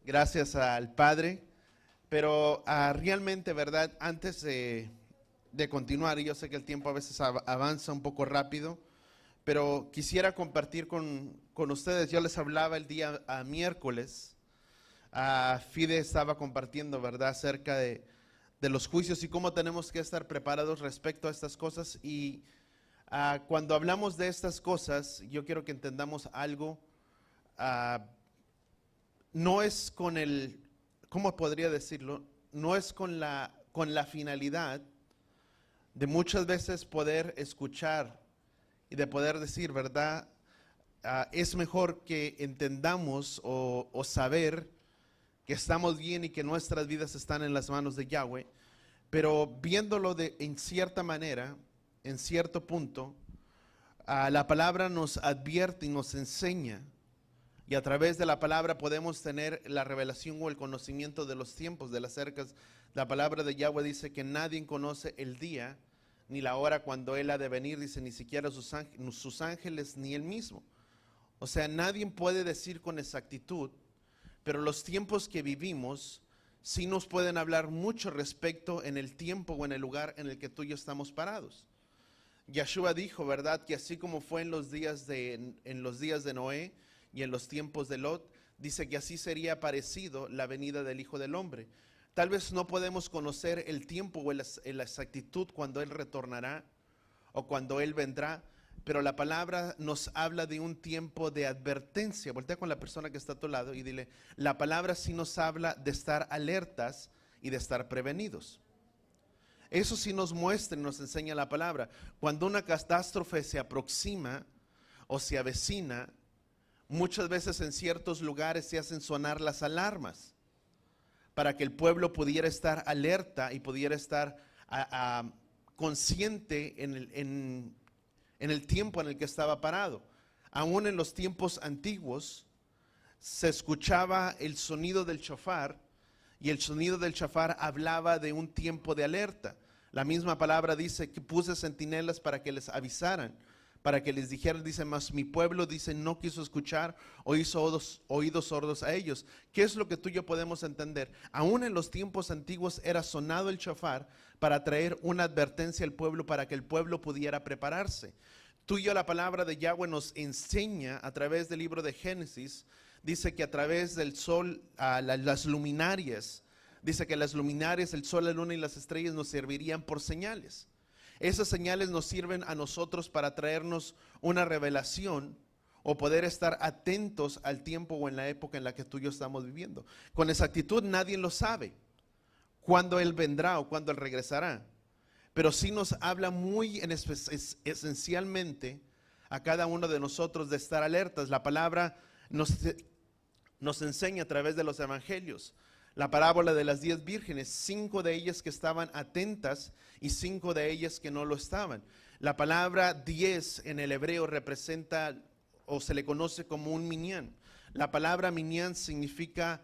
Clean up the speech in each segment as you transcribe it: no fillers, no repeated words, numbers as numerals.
gracias al Padre, pero realmente, ¿verdad? Antes de continuar, y yo sé que el tiempo a veces avanza un poco rápido, pero quisiera compartir con ustedes. Yo les hablaba el día miércoles, Fide estaba compartiendo, ¿verdad?, acerca de los juicios y cómo tenemos que estar preparados respecto a estas cosas. Y cuando hablamos de estas cosas, yo quiero que entendamos algo. No es con el, ¿cómo podría decirlo? No es con la finalidad de muchas veces poder escuchar y de poder decir, ¿verdad? Es mejor que entendamos o saber que estamos bien y que nuestras vidas están en las manos de Yahweh, pero viéndolo en cierta manera, en cierto punto, la palabra nos advierte y nos enseña, y a través de la palabra podemos tener la revelación o el conocimiento de los tiempos, de las cercas. La palabra de Yahweh dice que nadie conoce el día ni la hora cuando Él ha de venir, dice, ni siquiera sus ángeles ni Él mismo. O sea, nadie puede decir con exactitud, pero los tiempos que vivimos sí nos pueden hablar mucho respecto en el tiempo o en el lugar en el que tú y yo estamos parados. Yeshua dijo, ¿verdad?, que así como fue en los días de Noé y en los tiempos de Lot, dice que así sería parecido la venida del Hijo del Hombre. Tal vez no podemos conocer el tiempo o la exactitud cuando Él retornará o cuando Él vendrá, pero la palabra nos habla de un tiempo de advertencia. Voltea con la persona que está a tu lado y dile, la palabra sí nos habla de estar alertas y de estar prevenidos. Eso sí nos muestra y nos enseña la palabra. Cuando una catástrofe se aproxima o se avecina, muchas veces en ciertos lugares se hacen sonar las alarmas para que el pueblo pudiera estar alerta y pudiera estar consciente en el tiempo en el que estaba parado. Aún en los tiempos antiguos se escuchaba el sonido del shofar, y el sonido del shofar hablaba de un tiempo de alerta. La misma palabra dice que puse centinelas para que les avisaran, para que les dijeran, dice, mas mi pueblo, dice, no quiso escuchar o hizo oídos sordos a ellos. ¿Qué es lo que tú y yo podemos entender? Aún en los tiempos antiguos era sonado el shofar para traer una advertencia al pueblo, para que el pueblo pudiera prepararse. Tú y yo, la palabra de Yahweh nos enseña a través del libro de Génesis, dice que a través del sol, las luminarias, dice que las luminarias, el sol, la luna y las estrellas nos servirían por señales. Esas señales nos sirven a nosotros para traernos una revelación o poder estar atentos al tiempo o en la época en la que tú y yo estamos viviendo. Con exactitud nadie lo sabe, cuándo Él vendrá o cuándo Él regresará, pero sí nos habla muy esencialmente a cada uno de nosotros de estar alertas. La palabra nos enseña a través de los evangelios. La parábola de las 10 vírgenes, 5 de ellas que estaban atentas y 5 de ellas que no lo estaban. La palabra 10 en el hebreo representa o se le conoce como un minyan. La palabra minyan significa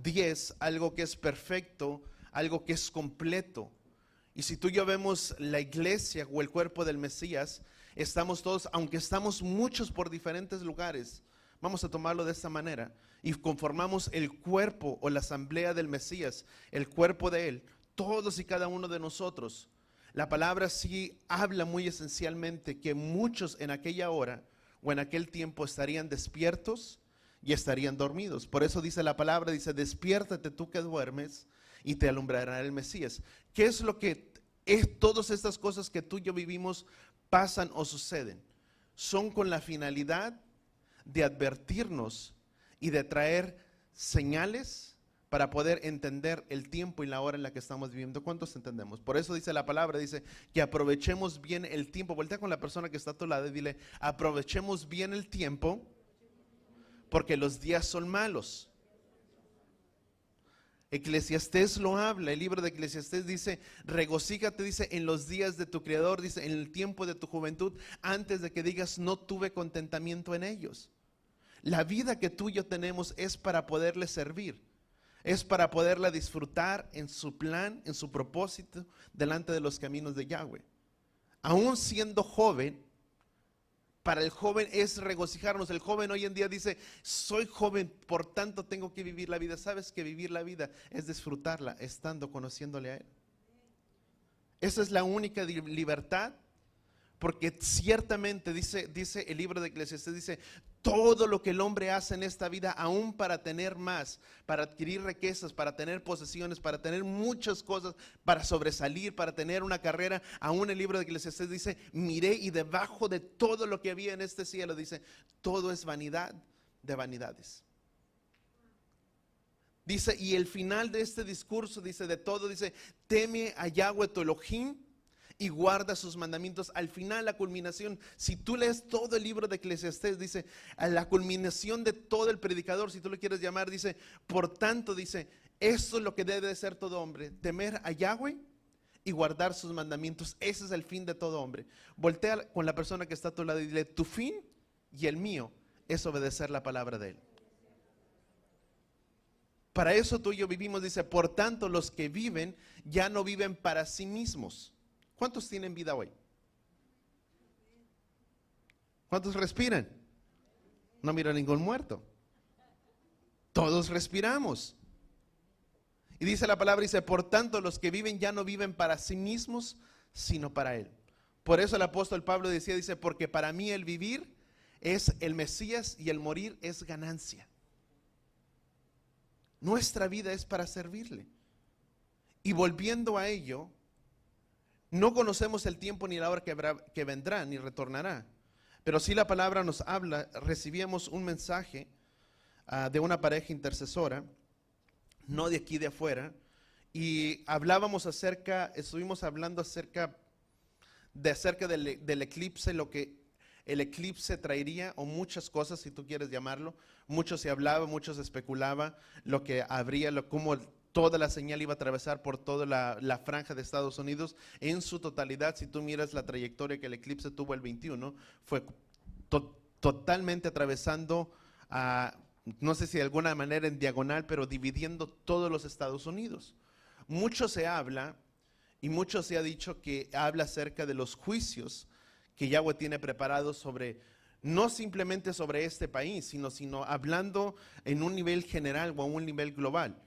10, algo que es perfecto, algo que es completo. Y si tú y yo vemos la iglesia o el cuerpo del Mesías, estamos todos, aunque estamos muchos por diferentes lugares, vamos a tomarlo de esta manera, y conformamos el cuerpo o la asamblea del Mesías, el cuerpo de Él, todos y cada uno de nosotros. La palabra sí habla muy esencialmente que muchos en aquella hora o en aquel tiempo estarían despiertos y estarían dormidos. Por eso dice la palabra, dice, despiértate tú que duermes y te alumbrará el Mesías. ¿Qué es lo que todas estas cosas que tú y yo vivimos pasan o suceden? Son con la finalidad de advertirnos y de traer señales para poder entender el tiempo y la hora en la que estamos viviendo. ¿Cuántos entendemos? Por eso dice la palabra, dice que aprovechemos bien el tiempo. Voltea con la persona que está a tu lado y dile, aprovechemos bien el tiempo porque los días son malos. Eclesiastés lo habla, el libro de Eclesiastés dice, regocíjate, dice, en los días de tu Creador, dice, en el tiempo de tu juventud, antes de que digas, no tuve contentamiento en ellos. La vida que tú y yo tenemos es para poderle servir, es para poderla disfrutar en su plan, en su propósito, delante de los caminos de Yahweh. Aún siendo joven, Para el joven es regocijarnos. El joven hoy en día dice, soy joven, por tanto tengo que vivir la vida. ¿Sabes que vivir la vida es disfrutarla estando conociéndole a Él? Esa es la única libertad. Porque ciertamente dice el libro de Eclesiastés, dice, todo lo que el hombre hace en esta vida, aún para tener más, para adquirir riquezas, para tener posesiones, para tener muchas cosas, para sobresalir, para tener una carrera, aún el libro de Eclesiastés dice, miré y debajo de todo lo que había en este cielo, dice, todo es vanidad de vanidades. Dice, y el final de este discurso, dice, de todo, dice, teme a Yahweh tu Elohim y guarda sus mandamientos. Al final, la culminación, si tú lees todo el libro de Eclesiastés, dice, a la culminación de todo el predicador, si tú lo quieres llamar, dice, por tanto, dice, esto es lo que debe de ser todo hombre, temer a Yahweh y guardar sus mandamientos. Ese es el fin de todo hombre. Voltea con la persona que está a tu lado y dile, tu fin y el mío es obedecer la palabra de Él. Para eso tú y yo vivimos, dice, por tanto los que viven ya no viven para sí mismos. ¿Cuántos tienen vida hoy? ¿Cuántos respiran? No miro a ningún muerto. Todos respiramos. Y dice la palabra, dice, por tanto los que viven ya no viven para sí mismos, sino para Él. Por eso el apóstol Pablo decía, dice, porque para mí el vivir es el Mesías y el morir es ganancia. Nuestra vida es para servirle. Y volviendo a ello, no conocemos el tiempo ni la hora que vendrá ni retornará, pero sí la palabra nos habla. Recibíamos un mensaje de una pareja intercesora, no de aquí de afuera, y estuvimos hablando acerca del eclipse, lo que el eclipse traería, o muchas cosas, si tú quieres llamarlo. Mucho se hablaba, mucho se especulaba, lo que habría, cómo toda la señal iba a atravesar por toda la franja de Estados Unidos en su totalidad. Si tú miras la trayectoria que el eclipse tuvo el 21, fue totalmente atravesando, no sé si de alguna manera en diagonal, pero dividiendo todos los Estados Unidos. Mucho se habla y mucho se ha dicho que habla acerca de los juicios que Yahweh tiene preparados sobre, no simplemente sobre este país, sino hablando en un nivel general o a un nivel global.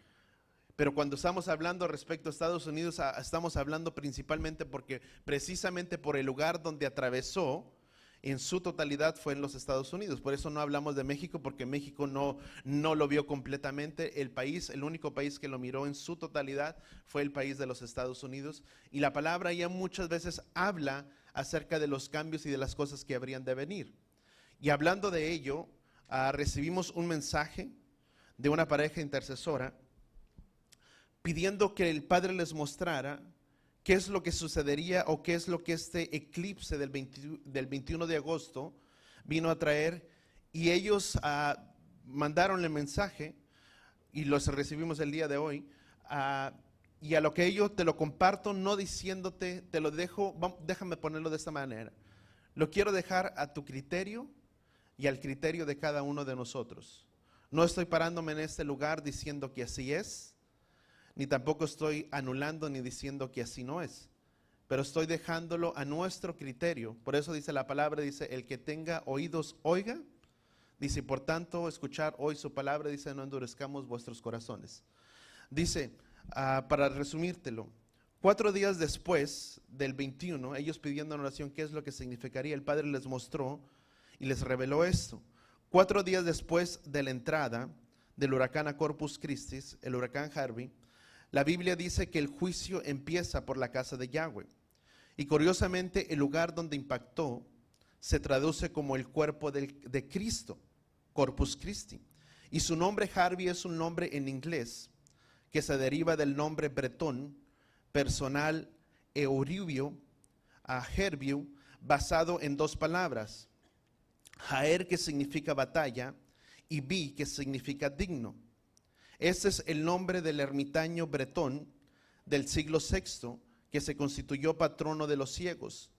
Pero cuando estamos hablando respecto a Estados Unidos, estamos hablando principalmente porque precisamente por el lugar donde atravesó en su totalidad fue en los Estados Unidos. Por eso no hablamos de México, porque México no lo vio completamente. El único país que lo miró en su totalidad fue el país de los Estados Unidos. Y la palabra ya muchas veces habla acerca de los cambios y de las cosas que habrían de venir. Y hablando de ello, recibimos un mensaje de una pareja intercesora pidiendo que el Padre les mostrara qué es lo que sucedería o qué es lo que este eclipse del 21 de agosto vino a traer. Y ellos mandaron el mensaje y los recibimos el día de hoy. Y a lo que yo te lo comparto, no diciéndote, te lo dejo, déjame ponerlo de esta manera. Lo quiero dejar a tu criterio y al criterio de cada uno de nosotros. No estoy parándome en este lugar diciendo que así es, ni tampoco estoy anulando ni diciendo que así no es, pero estoy dejándolo a nuestro criterio. Por eso dice la palabra, dice, el que tenga oídos, oiga. Dice, por tanto, escuchar hoy su palabra, dice, no endurezcamos vuestros corazones. Dice, para resumírtelo, 4 días después del 21, ellos pidiendo en oración qué es lo que significaría, el Padre les mostró y les reveló esto. 4 días después de la entrada del huracán Corpus Christi, el huracán Harvey, la Biblia dice que el juicio empieza por la casa de Yahweh. Y curiosamente, el lugar donde impactó se traduce como el cuerpo de Cristo, Corpus Christi. Y su nombre Harvey es un nombre en inglés que se deriva del nombre bretón, personal euribio, a Herbiu, basado en 2 palabras. Jaer, que significa batalla, y bi, que significa digno. Este es el nombre del ermitaño bretón del siglo VI que se constituyó patrono de los ciegos.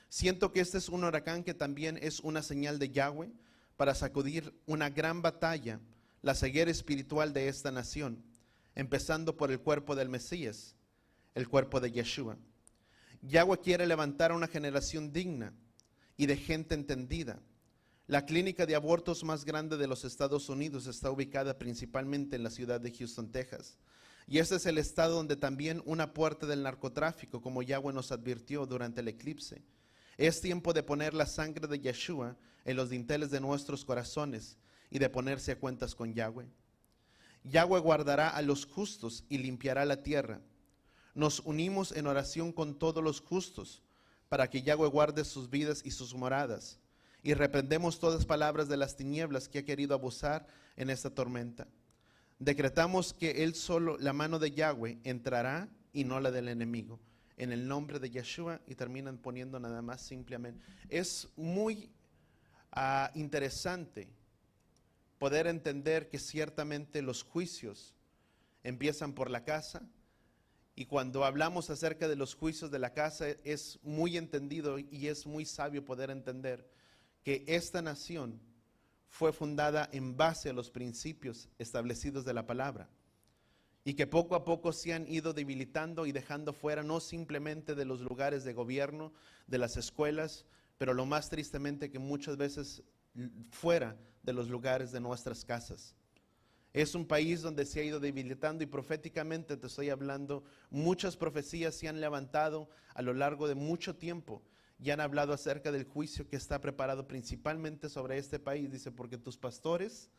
Siento que este es un huracán que también es una señal de Yahweh para sacudir una gran batalla, la ceguera espiritual de esta nación, empezando por el cuerpo del Mesías, el cuerpo de Yeshua. Yahweh quiere levantar a una generación digna y de gente entendida. La clínica de abortos más grande de los Estados Unidos está ubicada principalmente en la ciudad de Houston, Texas. Y este es el estado donde también una puerta del narcotráfico, como Yahweh nos advirtió durante el eclipse. Es tiempo de poner la sangre de Yeshua en los dinteles de nuestros corazones y de ponerse a cuentas con Yahweh. Yahweh guardará a los justos y limpiará la tierra. Nos unimos en oración con todos los justos para que Yahweh guarde sus vidas y sus moradas. Y reprendemos todas palabras de las tinieblas que ha querido abusar en esta tormenta. Decretamos que él solo, la mano de Yahweh, entrará y no la del enemigo. En el nombre de Yeshua, y terminan poniendo nada más simplemente. Es muy interesante poder entender que ciertamente los juicios empiezan por la casa. Y cuando hablamos acerca de los juicios de la casa, es muy entendido y es muy sabio poder entender que esta nación fue fundada en base a los principios establecidos de la palabra, y que poco a poco se han ido debilitando y dejando fuera, no simplemente de los lugares de gobierno, de las escuelas, pero lo más tristemente que muchas veces fuera de los lugares de nuestras casas. Es un país donde se ha ido debilitando, y proféticamente te estoy hablando, muchas profecías se han levantado a lo largo de mucho tiempo y han hablado acerca del juicio que está preparado principalmente sobre este país. Dice, porque tus pastores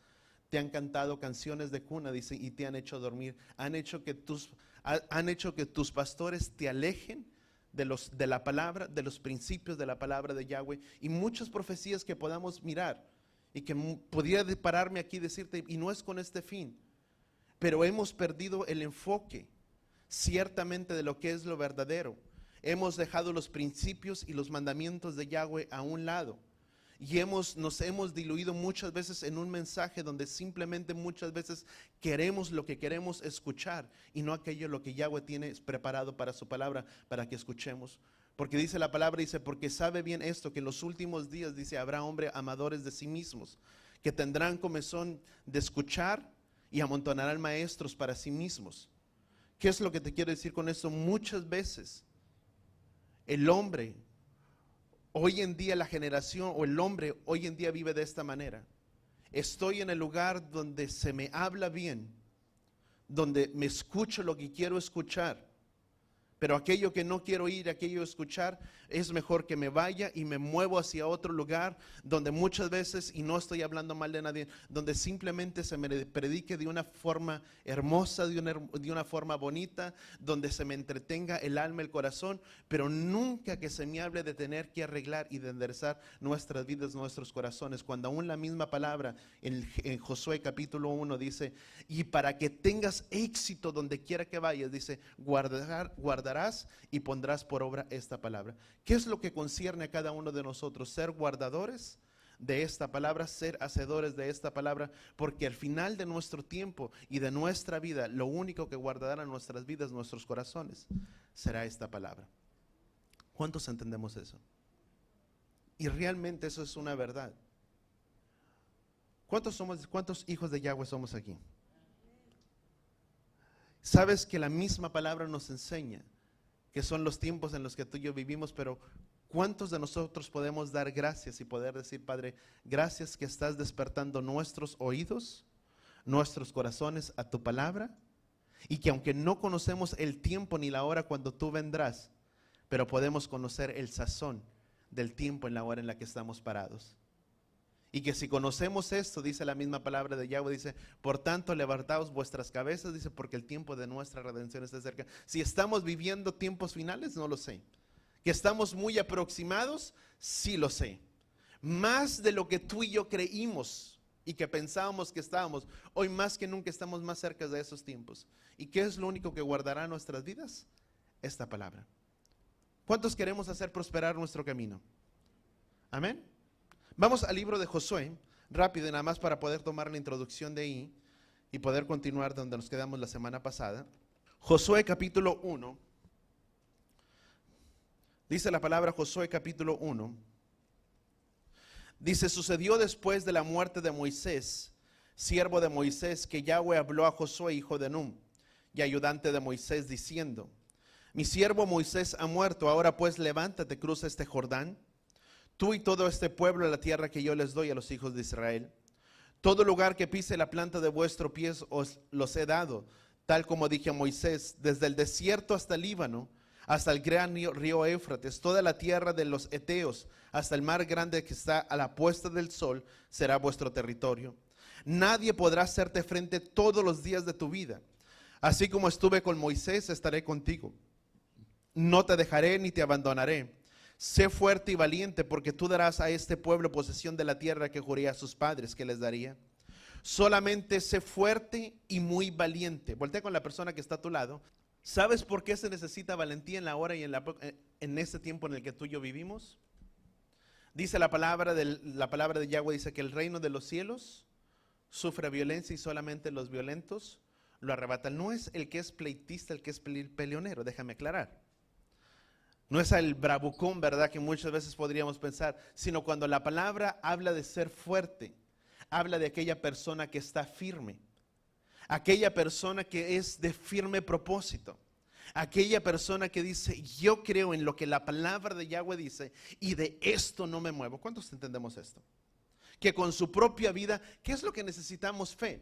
te han cantado canciones de cuna, dice, y te han hecho dormir. Han hecho que tus pastores te alejen de la palabra, de los principios de la palabra de Yahweh. Y muchas profecías que podamos mirar y que podría pararme aquí y decirte, y no es con este fin, pero hemos perdido el enfoque ciertamente de lo que es lo verdadero. Hemos dejado los principios y los mandamientos de Yahweh a un lado. Y nos hemos diluido muchas veces en un mensaje donde simplemente muchas veces queremos lo que queremos escuchar y no aquello lo que Yahweh tiene preparado para su palabra, para que escuchemos. Porque dice la palabra, dice, porque sabe bien esto, que en los últimos días, dice, habrá hombres amadores de sí mismos, que tendrán comezón de escuchar y amontonarán maestros para sí mismos. ¿Qué es lo que te quiero decir con esto? Muchas veces el hombre, hoy en día la generación o el hombre hoy en día vive de esta manera. Estoy en el lugar donde se me habla bien, donde me escucho lo que quiero escuchar, pero aquello que no quiero oír, aquello escuchar, es mejor que me vaya y me muevo hacia otro lugar donde muchas veces, y no estoy hablando mal de nadie, donde simplemente se me predique de una forma hermosa, de una forma bonita, donde se me entretenga el alma, el corazón, pero nunca que se me hable de tener que arreglar y de enderezar nuestras vidas, nuestros corazones, cuando aún la misma palabra en Josué capítulo 1 dice, y para que tengas éxito donde quiera que vayas, dice, guardarás y pondrás por obra esta palabra. ¿Qué es lo que concierne a cada uno de nosotros? Ser guardadores de esta palabra, ser hacedores de esta palabra, porque al final de nuestro tiempo y de nuestra vida, lo único que guardará nuestras vidas, nuestros corazones, será esta palabra. ¿Cuántos entendemos eso? Y realmente eso es una verdad. ¿Cuántos hijos de Yahweh somos aquí? Sabes que la misma palabra nos enseña que son los tiempos en los que tú y yo vivimos, pero ¿cuántos de nosotros podemos dar gracias y poder decir, Padre, gracias que estás despertando nuestros oídos, nuestros corazones a tu palabra, y que aunque no conocemos el tiempo ni la hora cuando tú vendrás, pero podemos conocer el sazón del tiempo en la hora en la que estamos parados? Y que si conocemos esto, dice la misma palabra de Yahweh, dice, por tanto levantaos vuestras cabezas, dice, porque el tiempo de nuestra redención está cerca. Si estamos viviendo tiempos finales, no lo sé. Que estamos muy aproximados, sí lo sé. Más de lo que tú y yo creímos y que pensábamos que estábamos, hoy más que nunca estamos más cerca de esos tiempos. ¿Y qué es lo único que guardará nuestras vidas? Esta palabra. ¿Cuántos queremos hacer prosperar nuestro camino? Amén. Vamos al libro de Josué, rápido, nada más para poder tomar la introducción de ahí y poder continuar donde nos quedamos la semana pasada. Josué capítulo 1, dice la palabra Josué capítulo 1, dice, sucedió después de la muerte de Moisés, siervo de Moisés, que Yahweh habló a Josué, hijo de Nun, y ayudante de Moisés, diciendo, mi siervo Moisés ha muerto, ahora pues levántate, cruza este Jordán, tú y todo este pueblo de la tierra que yo les doy a los hijos de Israel. Todo lugar que pise la planta de vuestro pie os los he dado, tal como dije a Moisés, desde el desierto hasta el Líbano, hasta el gran río Éufrates, toda la tierra de los Eteos, hasta el mar grande que está a la puesta del sol, será vuestro territorio. Nadie podrá hacerte frente todos los días de tu vida. Así como estuve con Moisés, estaré contigo. No te dejaré ni te abandonaré. Sé fuerte y valiente, porque tú darás a este pueblo posesión de la tierra que juré a sus padres que les daría. Solamente sé fuerte y muy valiente. Voltea con la persona que está a tu lado. ¿Sabes por qué se necesita valentía en la hora y en este tiempo en el que tú y yo vivimos? Dice la palabra de Yahweh, dice que el reino de los cielos sufre violencia y solamente los violentos lo arrebatan. No es el que es pleitista, el que es peleonero, déjame aclarar. No es el bravucón, ¿verdad?, que muchas veces podríamos pensar, sino cuando la palabra habla de ser fuerte, habla de aquella persona que está firme, aquella persona que es de firme propósito, aquella persona que dice, yo creo en lo que la palabra de Yahweh dice y de esto no me muevo. ¿Cuántos entendemos esto? Que con su propia vida, ¿qué es lo que necesitamos? Fe.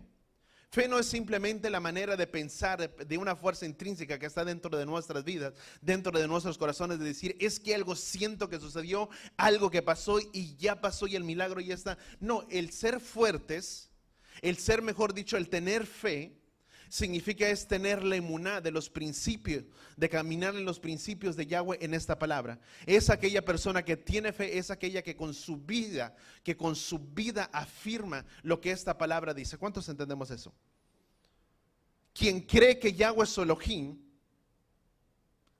Fe no es simplemente la manera de pensar de una fuerza intrínseca que está dentro de nuestras vidas, dentro de nuestros corazones, de decir, es que algo siento que sucedió, algo que pasó y ya pasó y el milagro ya está. No, el ser fuertes, el ser, mejor dicho, el tener fe, significa es tener la emuná de los principios, de caminar en los principios de Yahweh en esta palabra. Es aquella persona que tiene fe, es aquella que con su vida afirma lo que esta palabra dice. ¿Cuántos entendemos eso? Quien cree que Yahweh es su Elohim,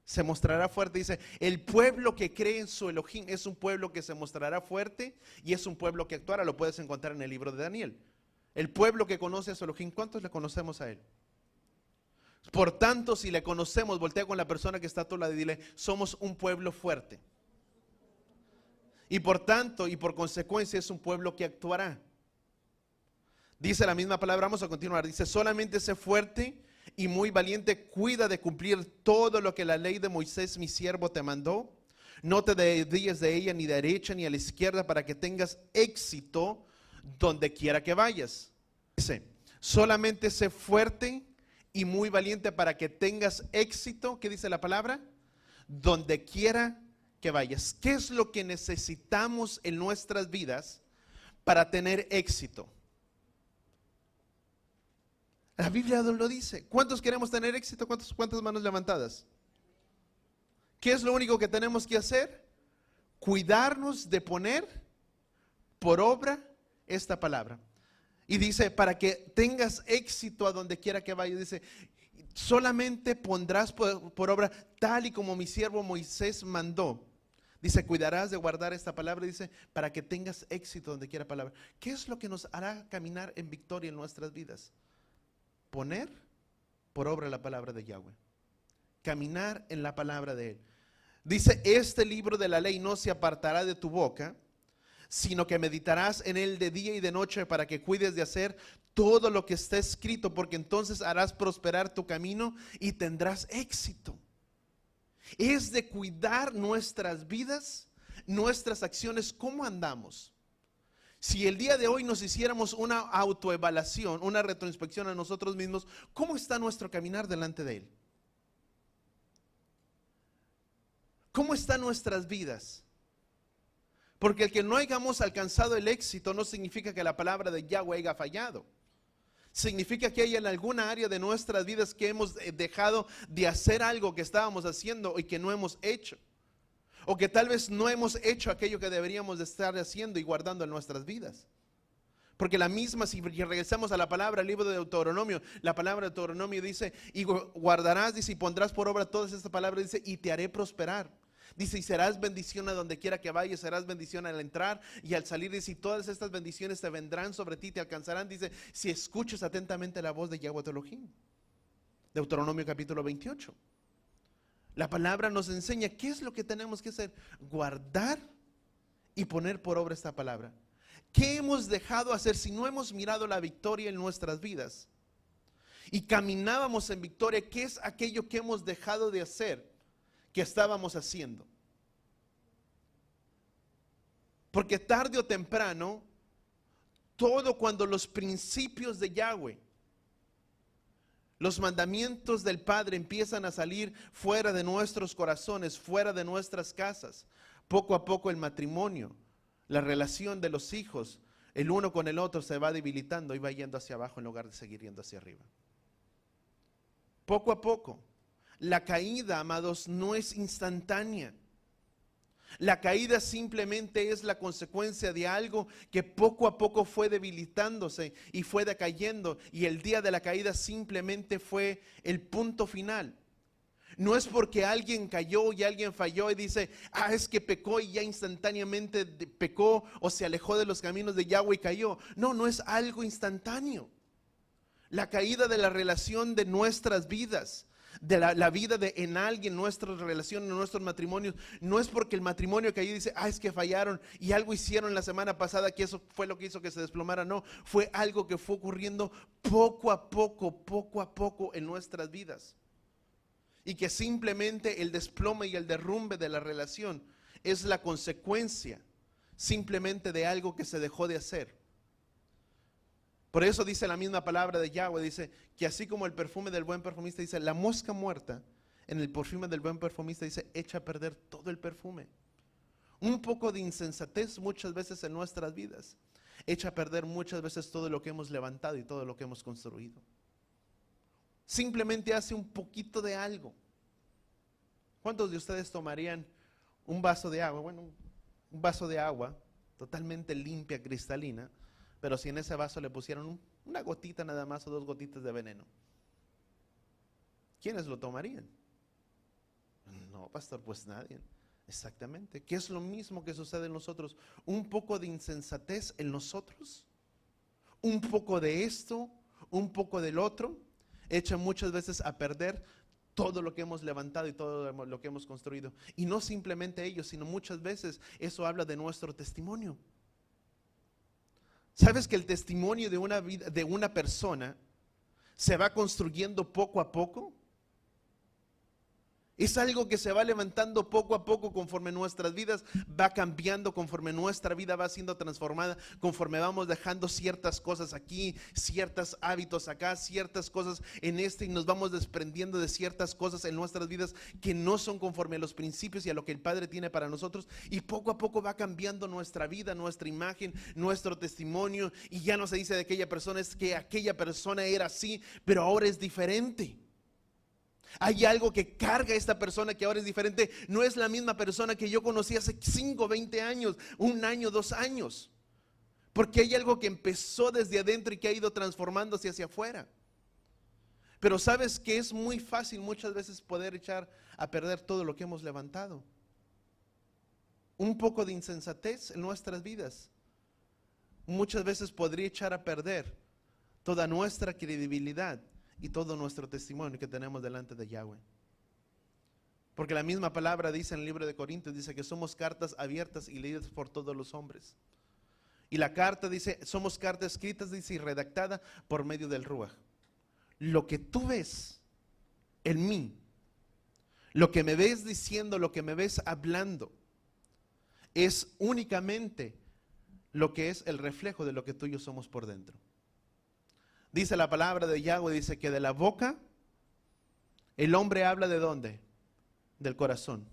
se mostrará fuerte. Dice, el pueblo que cree en su Elohim es un pueblo que se mostrará fuerte y es un pueblo que actuará. Lo puedes encontrar en el libro de Daniel. El pueblo que conoce a su Elohim, ¿cuántos le conocemos a él? Por tanto, si le conocemos, voltea con la persona que está a tu lado y dile, somos un pueblo fuerte. Y por tanto, y por consecuencia, es un pueblo que actuará. Dice la misma palabra, vamos a continuar. Dice, solamente sé fuerte y muy valiente, cuida de cumplir todo lo que la ley de Moisés, mi siervo, te mandó. No te desvíes de ella ni de derecha ni a la izquierda, para que tengas éxito donde quiera que vayas. Dice, solamente sé fuerte y muy valiente para que tengas éxito. ¿Qué dice la palabra? Donde quiera que vayas. ¿Qué es lo que necesitamos en nuestras vidas para tener éxito? La Biblia lo dice. ¿Cuántos queremos tener éxito? ¿Cuántas manos levantadas? ¿Qué es lo único que tenemos que hacer? Cuidarnos de poner por obra esta palabra. Y dice, para que tengas éxito a donde quiera que vayas, dice, solamente pondrás por obra tal y como mi siervo Moisés mandó. Dice, cuidarás de guardar esta palabra, dice, para que tengas éxito donde quiera palabra. ¿Qué es lo que nos hará caminar en victoria en nuestras vidas? Poner por obra la palabra de Yahweh. Caminar en la palabra de Él. Dice, este libro de la ley no se apartará de tu boca, sino que meditarás en él de día y de noche, para que cuides de hacer todo lo que está escrito, porque entonces harás prosperar tu camino y tendrás éxito. Es de cuidar nuestras vidas, nuestras acciones, cómo andamos. Si el día de hoy nos hiciéramos una autoevaluación, una retroinspección a nosotros mismos, ¿cómo está nuestro caminar delante de Él? ¿Cómo están nuestras vidas? Porque el que no hayamos alcanzado el éxito no significa que la palabra de Yahweh haya fallado. Significa que hay en alguna área de nuestras vidas que hemos dejado de hacer algo que estábamos haciendo y que no hemos hecho. O que tal vez no hemos hecho aquello que deberíamos de estar haciendo y guardando en nuestras vidas. Porque la misma, si regresamos a la palabra, el libro de Deuteronomio, la palabra de Deuteronomio dice, y guardarás, dice, y pondrás por obra todas estas palabras, dice, y te haré prosperar. Dice, y serás bendición a donde quiera que vayas, serás bendición al entrar y al salir. Dice, y todas estas bendiciones te vendrán sobre ti, te alcanzarán. Dice, si escuchas atentamente la voz de Yahweh tu Elohim. Deuteronomio capítulo 28. La palabra nos enseña qué es lo que tenemos que hacer. Guardar y poner por obra esta palabra. ¿Qué hemos dejado hacer si no hemos mirado la victoria en nuestras vidas? Y caminábamos en victoria, ¿qué es aquello que hemos dejado de hacer? Que estábamos haciendo. Porque tarde o temprano, todo cuando los principios de Yahweh, los mandamientos del Padre empiezan a salir fuera de nuestros corazones, fuera de nuestras casas, poco a poco el matrimonio, la relación de los hijos, el uno con el otro se va debilitando y va yendo hacia abajo en lugar de seguir yendo hacia arriba. Poco a poco. La caída, amados, no es instantánea. La caída simplemente es la consecuencia de algo que poco a poco fue debilitándose y fue decayendo, y el día de la caída simplemente fue el punto final. No es porque alguien cayó y alguien falló y dice, es que pecó y ya instantáneamente pecó o se alejó de los caminos de Yahweh y cayó. No, no es algo instantáneo. La caída de la relación de nuestras vidas, de la vida en alguien, nuestras relaciones, nuestros matrimonios, no es porque el matrimonio cayó y dice, es que fallaron y algo hicieron la semana pasada que eso fue lo que hizo que se desplomara. No, fue algo que fue ocurriendo poco a poco en nuestras vidas. Y que simplemente el desplome y el derrumbe de la relación es la consecuencia simplemente de algo que se dejó de hacer. Por eso dice la misma palabra de Yahweh, dice que así como el perfume del buen perfumista, dice la mosca muerta en el perfume del buen perfumista, dice echa a perder todo el perfume. Un poco de insensatez muchas veces en nuestras vidas echa a perder muchas veces todo lo que hemos levantado y todo lo que hemos construido. Simplemente hace un poquito de algo. ¿Cuántos de ustedes tomarían un vaso de agua? Bueno, un vaso de agua totalmente limpia, cristalina, pero si en ese vaso le pusieron una gotita nada más o 2 gotitas de veneno, ¿quiénes lo tomarían? No, pastor, pues nadie. Exactamente, que es lo mismo que sucede en nosotros. Un poco de insensatez en nosotros, un poco de esto, un poco del otro, echa muchas veces a perder todo lo que hemos levantado y todo lo que hemos construido. Y no simplemente ello, sino muchas veces eso habla de nuestro testimonio. ¿Sabes que el testimonio de una vida, de una persona, se va construyendo poco a poco? Es algo que se va levantando poco a poco conforme nuestras vidas va cambiando, conforme nuestra vida va siendo transformada, conforme vamos dejando ciertas cosas aquí, ciertos hábitos acá, ciertas cosas en y nos vamos desprendiendo de ciertas cosas en nuestras vidas que no son conforme a los principios y a lo que el Padre tiene para nosotros, y poco a poco va cambiando nuestra vida, nuestra imagen, nuestro testimonio, y ya no se dice de aquella persona, es que aquella persona era así, pero ahora es diferente. Hay algo que carga a esta persona que ahora es diferente. No es la misma persona que yo conocí hace 5, 20 años, 1 año, 2 años. Porque hay algo que empezó desde adentro y que ha ido transformándose hacia afuera. Pero sabes que es muy fácil muchas veces poder echar a perder todo lo que hemos levantado. Un poco de insensatez en nuestras vidas muchas veces podría echar a perder toda nuestra credibilidad y todo nuestro testimonio que tenemos delante de Yahweh. Porque la misma palabra dice en el libro de Corintios, dice que somos cartas abiertas y leídas por todos los hombres. Y la carta dice, somos cartas escritas, dice, y redactada por medio del Ruach. Lo que tú ves en mí, lo que me ves diciendo, lo que me ves hablando, es únicamente lo que es el reflejo de lo que tú y yo somos por dentro. Dice la palabra de Yahweh, dice que de la boca el hombre habla ¿de dónde? Del corazón.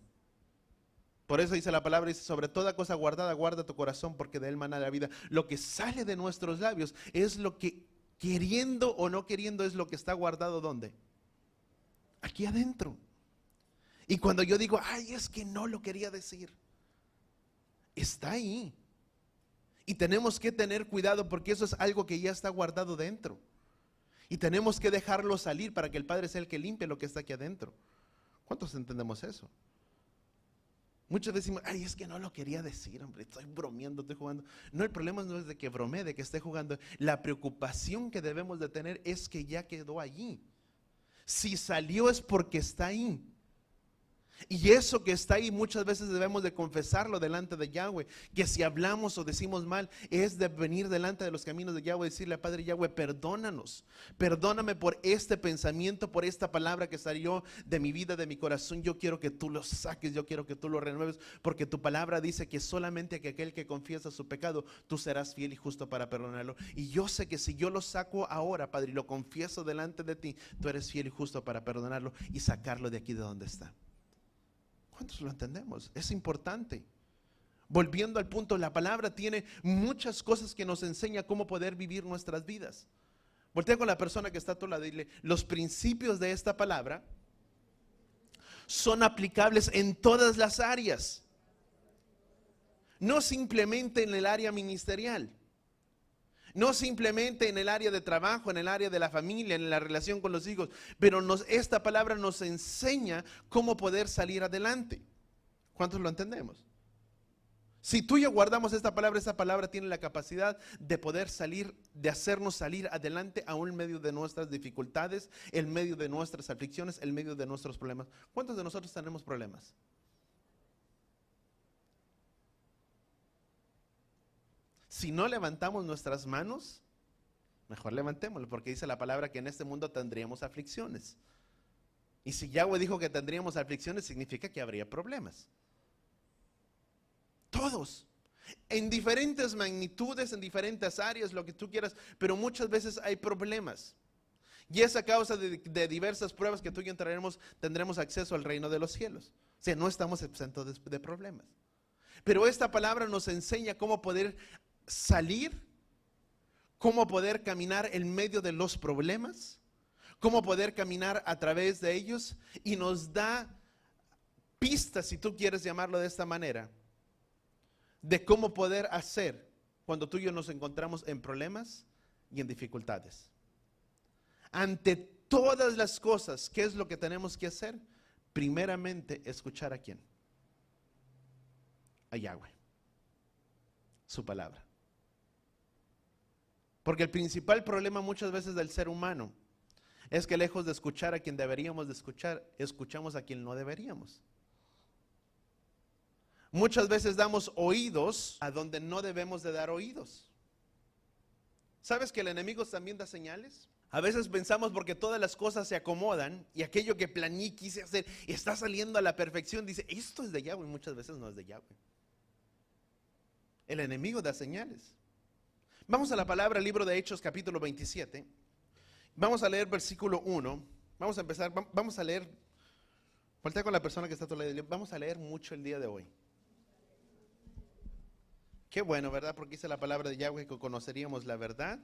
Por eso dice la palabra, dice, sobre toda cosa guardada, guarda tu corazón, porque de él mana la vida. Lo que sale de nuestros labios es lo que, queriendo o no queriendo, es lo que está guardado ¿dónde? Aquí adentro. Y cuando yo digo, es que no lo quería decir, está ahí. Y tenemos que tener cuidado porque eso es algo que ya está guardado dentro. Y tenemos que dejarlo salir para que el Padre sea el que limpie lo que está aquí adentro. ¿Cuántos entendemos eso? Muchos decimos, es que no lo quería decir, hombre, estoy bromeando, estoy jugando. No, el problema no es de que bromee, de que esté jugando. La preocupación que debemos de tener es que ya quedó allí. Si salió es porque está ahí. Y eso que está ahí muchas veces debemos de confesarlo delante de Yahweh, que si hablamos o decimos mal es de venir delante de los caminos de Yahweh y decirle, Padre Yahweh, perdónanos, perdóname por este pensamiento, por esta palabra que salió de mi vida, de mi corazón. Yo quiero que tú lo saques, yo quiero que tú lo renueves, porque tu palabra dice que solamente que aquel que confiesa su pecado, tú serás fiel y justo para perdonarlo. Y yo sé que si yo lo saco ahora, Padre, y lo confieso delante de ti, tú eres fiel y justo para perdonarlo y sacarlo de aquí de donde está. ¿Cuántos lo entendemos? Es importante. Volviendo al punto, la palabra tiene muchas cosas que nos enseña cómo poder vivir nuestras vidas. Voltea con la persona que está a tu lado y dile, los principios de esta palabra son aplicables en todas las áreas, no simplemente en el área ministerial, no simplemente en el área de trabajo, en el área de la familia, en la relación con los hijos, pero esta palabra nos enseña cómo poder salir adelante. ¿Cuántos lo entendemos? Si tú y yo guardamos esta palabra tiene la capacidad de poder salir, de hacernos salir adelante aún en medio de nuestras dificultades, en medio de nuestras aflicciones, en medio de nuestros problemas. ¿Cuántos de nosotros tenemos problemas? Si no levantamos nuestras manos, mejor levantémoslo, porque dice la palabra que en este mundo tendríamos aflicciones. Y si Yahweh dijo que tendríamos aflicciones, significa que habría problemas. Todos, en diferentes magnitudes, en diferentes áreas, lo que tú quieras, pero muchas veces hay problemas. Y es a causa de diversas pruebas que tú y yo tendremos acceso al reino de los cielos. O sea, no estamos exentos de problemas. Pero esta palabra nos enseña cómo poder salir, cómo poder caminar en medio de los problemas, cómo poder caminar a través de ellos, y nos da pistas, si tú quieres llamarlo de esta manera, de cómo poder hacer cuando tú y yo nos encontramos en problemas y en dificultades. Ante todas las cosas, ¿qué es lo que tenemos que hacer? Primeramente, escuchar a quién. A Yahweh, su palabra. Porque el principal problema muchas veces del ser humano es que lejos de escuchar a quien deberíamos de escuchar, escuchamos a quien no deberíamos. Muchas veces damos oídos a donde no debemos de dar oídos. ¿Sabes que el enemigo también da señales? A veces pensamos porque todas las cosas se acomodan y aquello que planeé y quise hacer está saliendo a la perfección, dice, esto es de Yahweh, y muchas veces no es de Yahweh. El enemigo da señales. Vamos a la palabra, libro de Hechos, capítulo 27. Vamos a leer versículo 1. Vamos a empezar, vamos a leer. Voltea con la persona que está a tu lado. Vamos a leer mucho el día de hoy. Qué bueno, ¿verdad? Porque dice la palabra de Yahweh que conoceríamos la verdad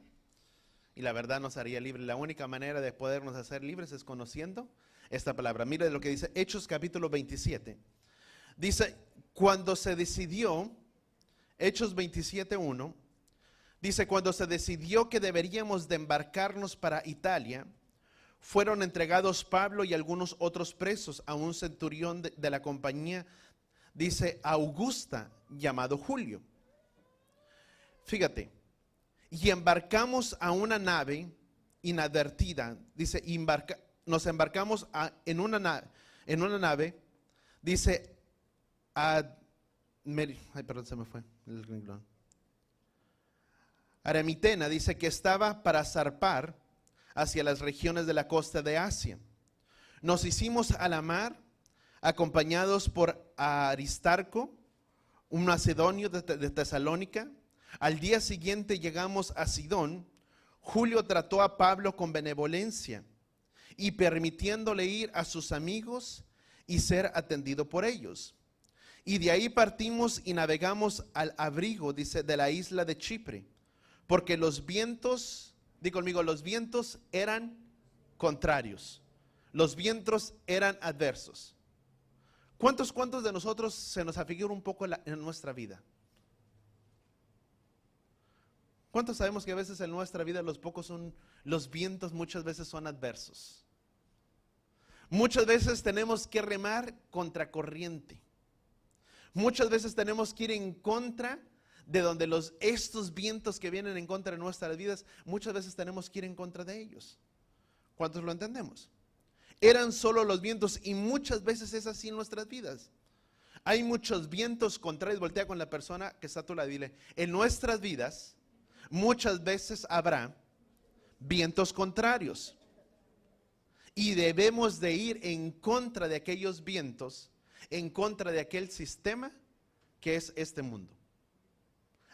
y la verdad nos haría libres. La única manera de podernos hacer libres es conociendo esta palabra. Mire lo que dice Hechos capítulo 27. Dice, cuando se decidió, Hechos 27:1, dice, cuando se decidió que deberíamos de embarcarnos para Italia, fueron entregados Pablo y algunos otros presos a un centurión de la compañía, dice, Augusta, llamado Julio. Fíjate, y embarcamos a una nave inadvertida, dice, nos embarcamos en una nave, dice, perdón, se me fue el renglón. Aramitena, dice que estaba para zarpar hacia las regiones de la costa de Asia. Nos hicimos a la mar, acompañados por Aristarco, un macedonio de Tesalónica. Al día siguiente llegamos a Sidón. Julio trató a Pablo con benevolencia y permitiéndole ir a sus amigos y ser atendido por ellos. Y de ahí partimos y navegamos al abrigo, dice, de la isla de Chipre, porque los vientos, di conmigo, los vientos eran contrarios, los vientos eran adversos. ¿Cuántos de nosotros se nos afigura un poco en nuestra vida? ¿Cuántos sabemos que a veces en nuestra vida los vientos muchas veces son adversos? Muchas veces tenemos que remar contra corriente. Muchas veces tenemos que ir en contra de donde estos vientos que vienen en contra de nuestras vidas, muchas veces tenemos que ir en contra de ellos. ¿Cuántos lo entendemos? Eran solo los vientos, y muchas veces es así en nuestras vidas. Hay muchos vientos contrarios. Voltea con la persona que está a tu lado y dile: en nuestras vidas muchas veces habrá vientos contrarios. Y debemos de ir en contra de aquellos vientos, en contra de aquel sistema que es este mundo.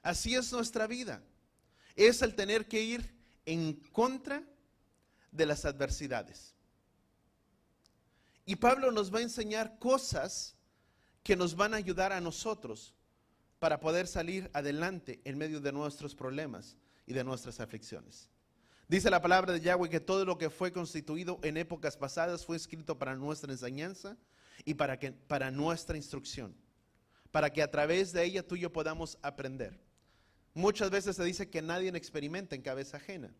Así es nuestra vida. Es el tener que ir en contra de las adversidades. Y Pablo nos va a enseñar cosas que nos van a ayudar a nosotros para poder salir adelante en medio de nuestros problemas y de nuestras aflicciones. Dice la palabra de Yahweh que todo lo que fue constituido en épocas pasadas fue escrito para nuestra enseñanza y para nuestra instrucción, para que a través de ella tú y yo podamos aprender. Muchas veces se dice que nadie experimenta en cabeza ajena,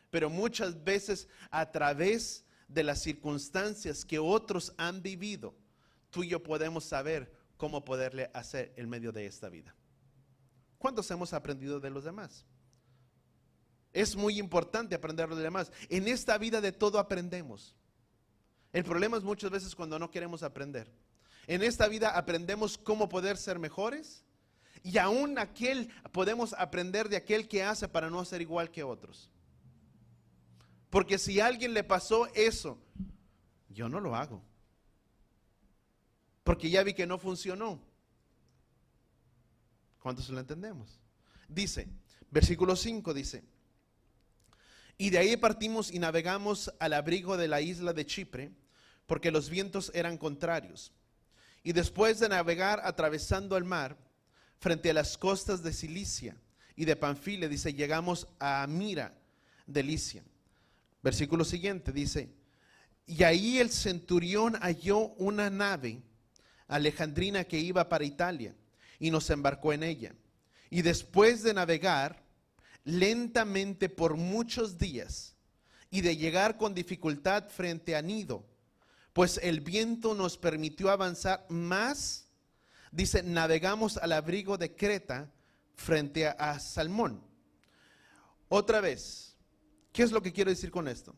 pero muchas veces a través de las circunstancias que otros han vivido, tú y yo podemos saber cómo poderle hacer en medio de esta vida. ¿Cuántos hemos aprendido de los demás? Es muy importante aprender de los demás. En esta vida de todo aprendemos. El problema es muchas veces cuando no queremos aprender. En esta vida aprendemos cómo poder ser mejores, y aún podemos aprender de aquel que hace para no ser igual que otros. Porque si a alguien le pasó eso, yo no lo hago, porque ya vi que no funcionó. ¿Cuántos lo entendemos? Dice, versículo 5 dice: y de ahí partimos y navegamos al abrigo de la isla de Chipre, porque los vientos eran contrarios. Y después de navegar atravesando el mar, frente a las costas de Cilicia y de Panfilia, dice, llegamos a Mira de Licia. Versículo siguiente dice: y ahí el centurión halló una nave alejandrina que iba para Italia, y nos embarcó en ella. Y después de navegar lentamente por muchos días y de llegar con dificultad frente a Nido, pues el viento nos permitió avanzar más, dice, navegamos al abrigo de Creta frente a Salmón. Otra vez, ¿qué es lo que quiero decir con esto?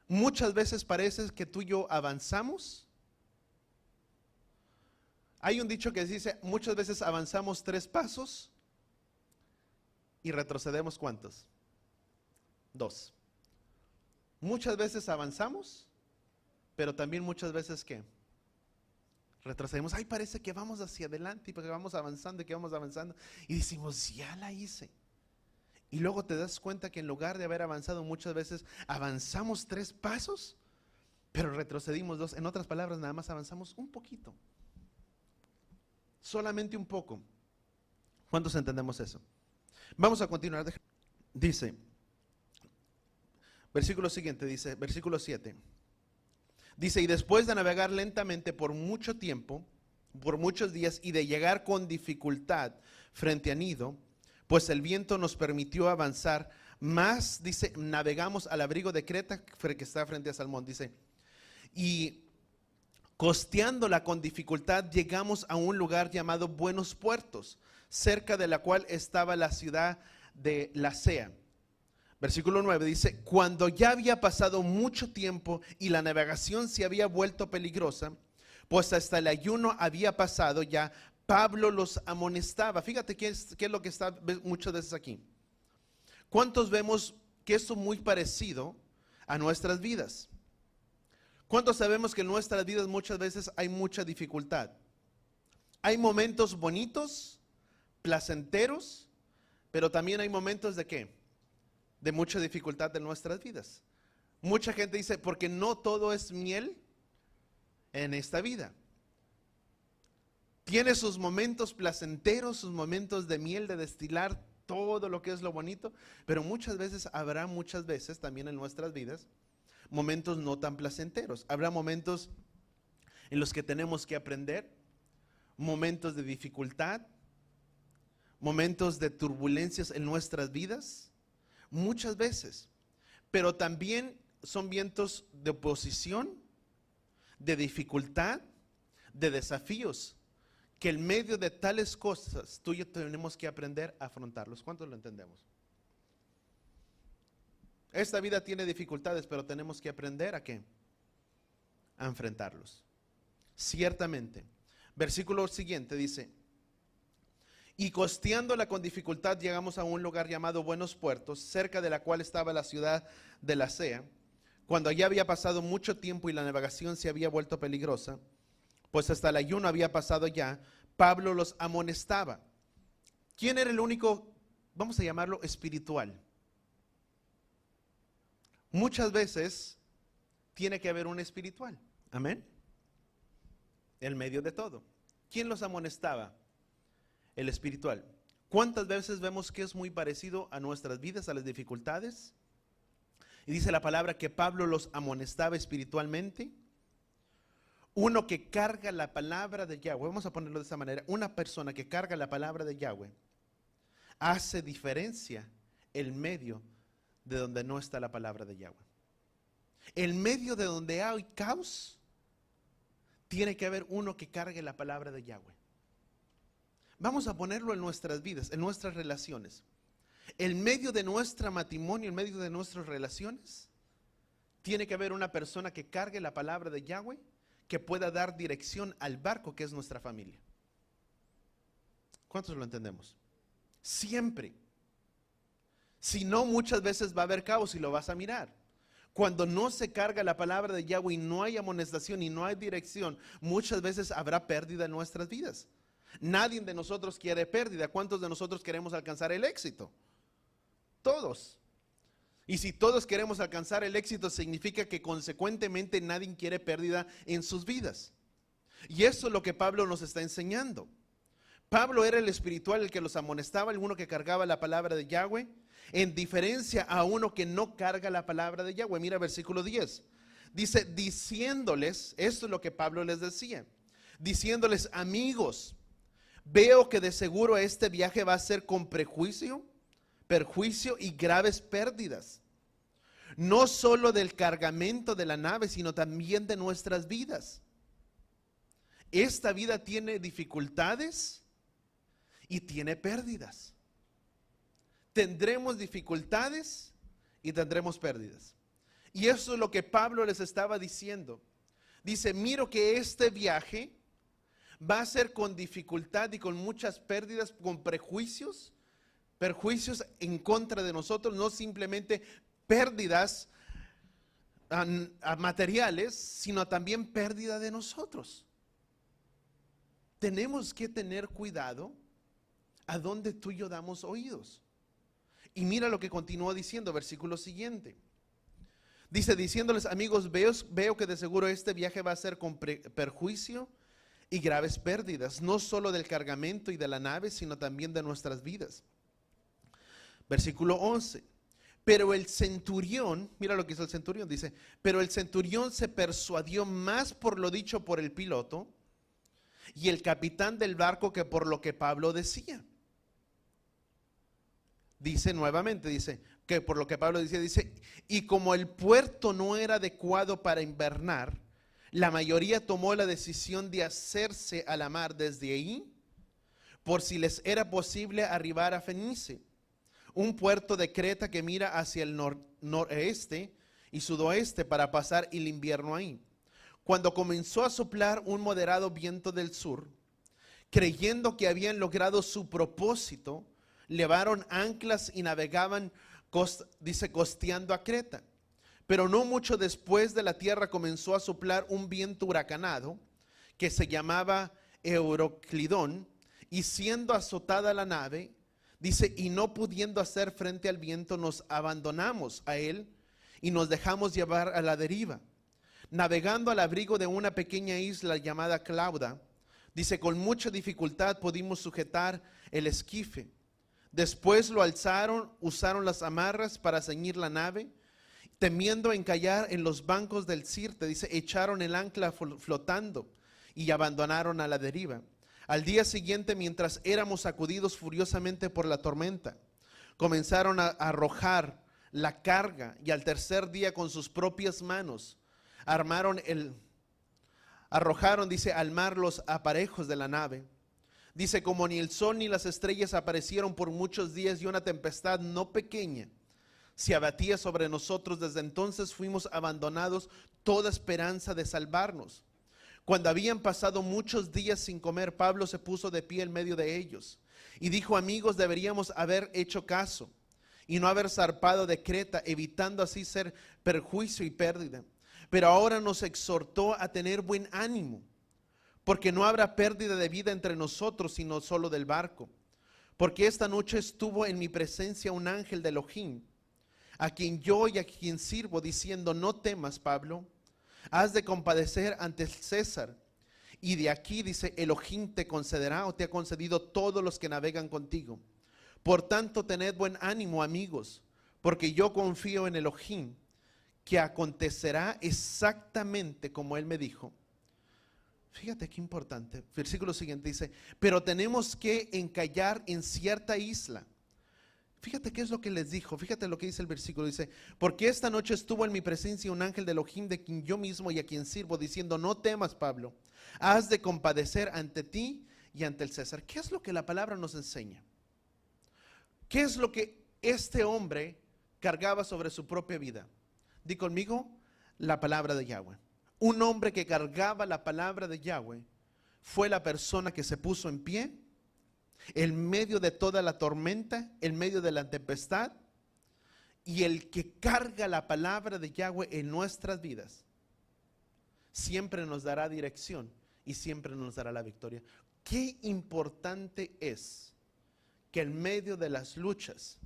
Muchas veces parece que tú y yo avanzamos. Hay un dicho que dice, muchas veces avanzamos 3 pasos y retrocedemos ¿cuántos? 2. Muchas veces avanzamos, pero también muchas veces ¿qué? Retrocedemos. Ay, parece que vamos hacia adelante y porque vamos avanzando y que vamos avanzando. Y decimos, ya la hice. Y luego te das cuenta que en lugar de haber avanzado muchas veces, avanzamos 3 pasos, pero retrocedimos 2. En otras palabras, nada más avanzamos un poquito. Solamente un poco. ¿Cuántos entendemos eso? Vamos a continuar. Dice, versículo siguiente, dice, versículo 7. Dice, y después de navegar lentamente por mucho tiempo, por muchos días, y de llegar con dificultad frente a Nido, pues el viento nos permitió avanzar más, dice, navegamos al abrigo de Creta, que está frente a Salmón, dice, y costeándola con dificultad llegamos a un lugar llamado Buenos Puertos, cerca de la cual estaba la ciudad de Lasea. Versículo 9 dice, cuando ya había pasado mucho tiempo y la navegación se había vuelto peligrosa, pues hasta el ayuno había pasado ya, Pablo los amonestaba. Fíjate qué es lo que está muchas veces aquí. ¿Cuántos vemos que esto es muy parecido a nuestras vidas? ¿Cuántos sabemos que en nuestras vidas muchas veces hay mucha dificultad? Hay momentos bonitos, placenteros, pero también hay momentos de ¿qué? De mucha dificultad de nuestras vidas. Mucha gente dice, porque no todo es miel en esta vida. Tiene sus momentos placenteros, sus momentos de miel, de destilar todo lo que es lo bonito, pero muchas veces habrá también en nuestras vidas momentos no tan placenteros. Habrá momentos en los que tenemos que aprender, momentos de dificultad, momentos de turbulencias en nuestras vidas, muchas veces, pero también son vientos de oposición, de dificultad, de desafíos, que en medio de tales cosas tú y yo tenemos que aprender a afrontarlos. ¿Cuántos lo entendemos? Esta vida tiene dificultades, pero tenemos que aprender ¿a qué? a enfrentarlos. Ciertamente. Versículo siguiente dice: y costeándola con dificultad llegamos a un lugar llamado Buenos Puertos, cerca de la cual estaba la ciudad de Lasea. Cuando ya había pasado mucho tiempo y la navegación se había vuelto peligrosa, pues hasta el ayuno había pasado ya, Pablo los amonestaba. ¿Quién era el único, vamos a llamarlo, espiritual? Muchas veces tiene que haber un espiritual. Amén. En medio de todo. ¿Quién los amonestaba? El espiritual. ¿Cuántas veces vemos que es muy parecido a nuestras vidas, a las dificultades? Y dice la palabra que Pablo los amonestaba espiritualmente. Uno que carga la palabra de Yahweh, vamos a ponerlo de esta manera, una persona que carga la palabra de Yahweh hace diferencia en medio de donde no está la palabra de Yahweh. En medio de donde hay caos, tiene que haber uno que cargue la palabra de Yahweh. Vamos a ponerlo en nuestras vidas, en nuestras relaciones. En medio de nuestro matrimonio, en medio de nuestras relaciones, tiene que haber una persona que cargue la palabra de Yahweh, que pueda dar dirección al barco que es nuestra familia. ¿Cuántos lo entendemos? Siempre. Si no, muchas veces va a haber caos y lo vas a mirar. Cuando no se carga la palabra de Yahweh y no hay amonestación y no hay dirección, muchas veces habrá pérdida en nuestras vidas. Nadie de nosotros quiere pérdida. ¿Cuántos de nosotros queremos alcanzar el éxito? Todos. Y si todos queremos alcanzar el éxito, significa que consecuentemente nadie quiere pérdida en sus vidas. Y eso es lo que Pablo nos está enseñando. Pablo era el espiritual, el que los amonestaba, el uno que cargaba la palabra de Yahweh, en diferencia a uno que no carga la palabra de Yahweh. Mira versículo 10. Dice, diciéndoles, esto es lo que Pablo les decía, diciéndoles: amigos, veo que de seguro este viaje va a ser con perjuicio y graves pérdidas, no solo del cargamento de la nave, sino también de nuestras vidas. Esta vida tiene dificultades y tiene pérdidas. Tendremos dificultades y tendremos pérdidas. Y eso es lo que Pablo les estaba diciendo. Dice: miro que este viaje va a ser con dificultad y con muchas pérdidas, con perjuicios en contra de nosotros, no simplemente pérdidas materiales, sino también pérdida de nosotros. Tenemos que tener cuidado a donde tú y yo damos oídos. Y mira lo que continúa diciendo, versículo siguiente. Dice, diciéndoles: amigos, veo que de seguro este viaje va a ser con perjuicio y graves pérdidas, no solo del cargamento y de la nave, sino también de nuestras vidas. Versículo 11. Pero el centurión, mira lo que hizo el centurión, dice: pero el centurión se persuadió más por lo dicho por el piloto y el capitán del barco que por lo que Pablo decía. Dice nuevamente, dice que por lo que Pablo decía, dice, y como el puerto no era adecuado para invernar, la mayoría tomó la decisión de hacerse a la mar desde ahí, por si les era posible arribar a Fenice, un puerto de Creta que mira hacia el noreste y sudoeste, para pasar el invierno ahí. Cuando comenzó a soplar un moderado viento del sur, creyendo que habían logrado su propósito, levaron anclas y navegaban, costeando a Creta. Pero no mucho después de la tierra comenzó a soplar un viento huracanado que se llamaba Euroclidón, y siendo azotada la nave, dice, y no pudiendo hacer frente al viento, nos abandonamos a él y nos dejamos llevar a la deriva. Navegando al abrigo de una pequeña isla llamada Clauda, dice, con mucha dificultad pudimos sujetar el esquife. Después lo alzaron, usaron las amarras para ceñir la nave, temiendo encallar en los bancos del Sirte, dice, echaron el ancla flotando y abandonaron a la deriva. Al día siguiente, mientras éramos sacudidos furiosamente por la tormenta, comenzaron a arrojar la carga, y al tercer día con sus propias manos arrojaron, dice, al mar los aparejos de la nave. Dice, como ni el sol ni las estrellas aparecieron por muchos días, y una tempestad no pequeña se abatía sobre nosotros. Desde entonces fuimos abandonados toda esperanza de salvarnos. Cuando habían pasado muchos días sin comer, Pablo se puso de pie en medio de ellos y dijo: amigos, deberíamos haber hecho caso y no haber zarpado de Creta, evitando así ser perjuicio y pérdida. Pero ahora nos exhortó a tener buen ánimo, porque no habrá pérdida de vida entre nosotros, sino solo del barco. Porque esta noche estuvo en mi presencia un ángel de Elohim, a quien yo y a quien sirvo, diciendo: no temas, Pablo, has de compadecer ante el César. Y de aquí, dice, Elohim te concederá o te ha concedido todos los que navegan contigo. Por tanto, tened buen ánimo, amigos, porque yo confío en Elohim, que acontecerá exactamente como él me dijo. Fíjate qué importante. Versículo siguiente dice: pero tenemos que encallar en cierta isla. Fíjate qué es lo que les dijo. Fíjate lo que dice el versículo. Dice: porque esta noche estuvo en mi presencia un ángel de Elohim, de quien yo mismo y a quien sirvo, diciendo: no temas, Pablo, has de compadecer ante ti y ante el César. ¿Qué es lo que la palabra nos enseña? ¿Qué es lo que este hombre cargaba sobre su propia vida? Di conmigo: la palabra de Yahweh. Un hombre que cargaba la palabra de Yahweh fue la persona que se puso en pie en medio de toda la tormenta, en medio de la tempestad, y el que carga la palabra de Yahweh en nuestras vidas siempre nos dará dirección y siempre nos dará la victoria. Qué importante es que en medio de las luchas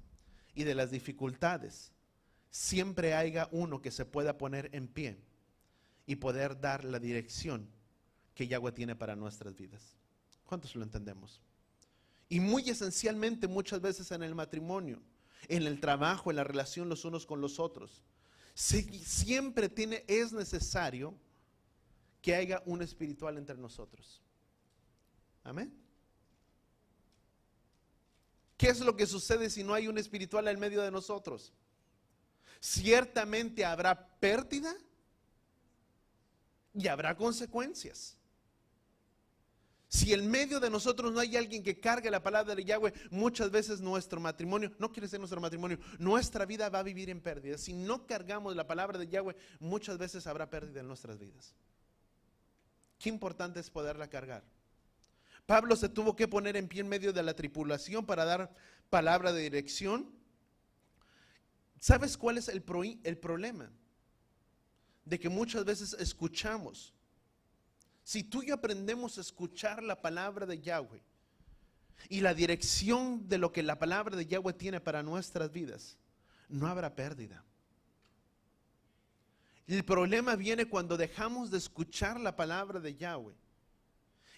y de las dificultades siempre haya uno que se pueda poner en pie y poder dar la dirección que Yahweh tiene para nuestras vidas. ¿Cuántos lo entendemos? Y muy esencialmente muchas veces en el matrimonio, en el trabajo, en la relación los unos con los otros, siempre es necesario que haya un espiritual entre nosotros. Amén. ¿Qué es lo que sucede si no hay un espiritual en medio de nosotros? Ciertamente habrá pérdida y habrá consecuencias. Si en medio de nosotros no hay alguien que cargue la palabra de Yahweh, muchas veces nuestro matrimonio, no quiere ser nuestro matrimonio, nuestra vida va a vivir en pérdida. Si no cargamos la palabra de Yahweh, muchas veces habrá pérdida en nuestras vidas. Qué importante es poderla cargar. Pablo se tuvo que poner en pie en medio de la tripulación para dar palabra de dirección. ¿Sabes cuál es el problema? De que muchas veces escuchamos. Si tú y yo aprendemos a escuchar la palabra de Yahweh y la dirección de lo que la palabra de Yahweh tiene para nuestras vidas, no habrá pérdida. El problema viene cuando dejamos de escuchar la palabra de Yahweh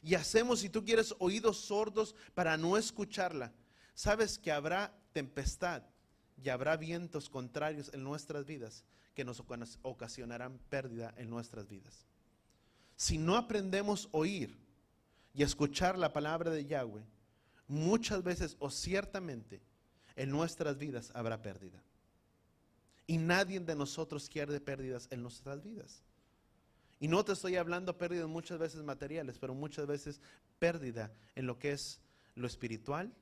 y hacemos, si tú quieres, oídos sordos para no escucharla. Sabes que habrá tempestad y habrá vientos contrarios en nuestras vidas que nos ocasionarán pérdida en nuestras vidas. Si no aprendemos a oír y a escuchar la palabra de Yahweh, muchas veces o ciertamente en nuestras vidas habrá pérdida. Y nadie de nosotros quiere pérdidas en nuestras vidas. Y no te estoy hablando de pérdidas muchas veces materiales, pero muchas veces pérdida en lo que es lo espiritual,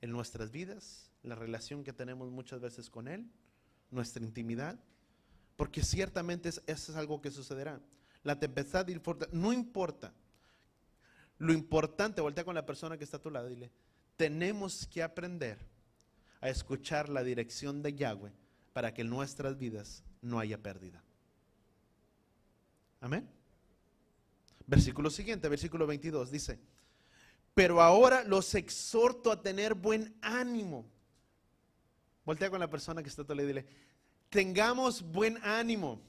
en nuestras vidas, la relación que tenemos muchas veces con Él, nuestra intimidad, porque ciertamente eso es algo que sucederá. La tempestad, no importa. Lo importante, voltea con la persona que está a tu lado y dile: tenemos que aprender a escuchar la dirección de Yahweh para que en nuestras vidas no haya pérdida. Amén. Versículo siguiente, versículo 22, dice: pero ahora los exhorto a tener buen ánimo. Voltea con la persona que está a tu lado y dile: tengamos buen ánimo.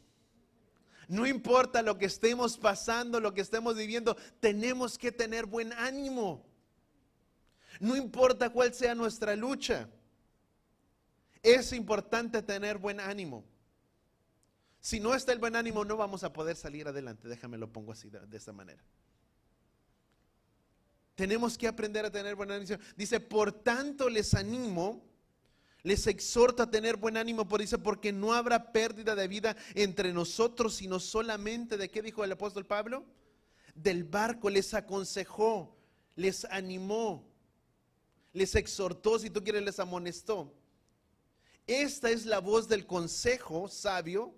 No importa lo que estemos pasando, lo que estemos viviendo, tenemos que tener buen ánimo. No importa cuál sea nuestra lucha, es importante tener buen ánimo. Si no está el buen ánimo, no vamos a poder salir adelante. Déjame lo pongo así, de esta manera. Tenemos que aprender a tener buen ánimo. Dice: por tanto les animo, les exhorto a tener buen ánimo, porque no habrá pérdida de vida entre nosotros, sino solamente, ¿de qué dijo el apóstol Pablo? Del barco. Les aconsejó, les animó, les exhortó, si tú quieres les amonestó. Esta es la voz del consejo sabio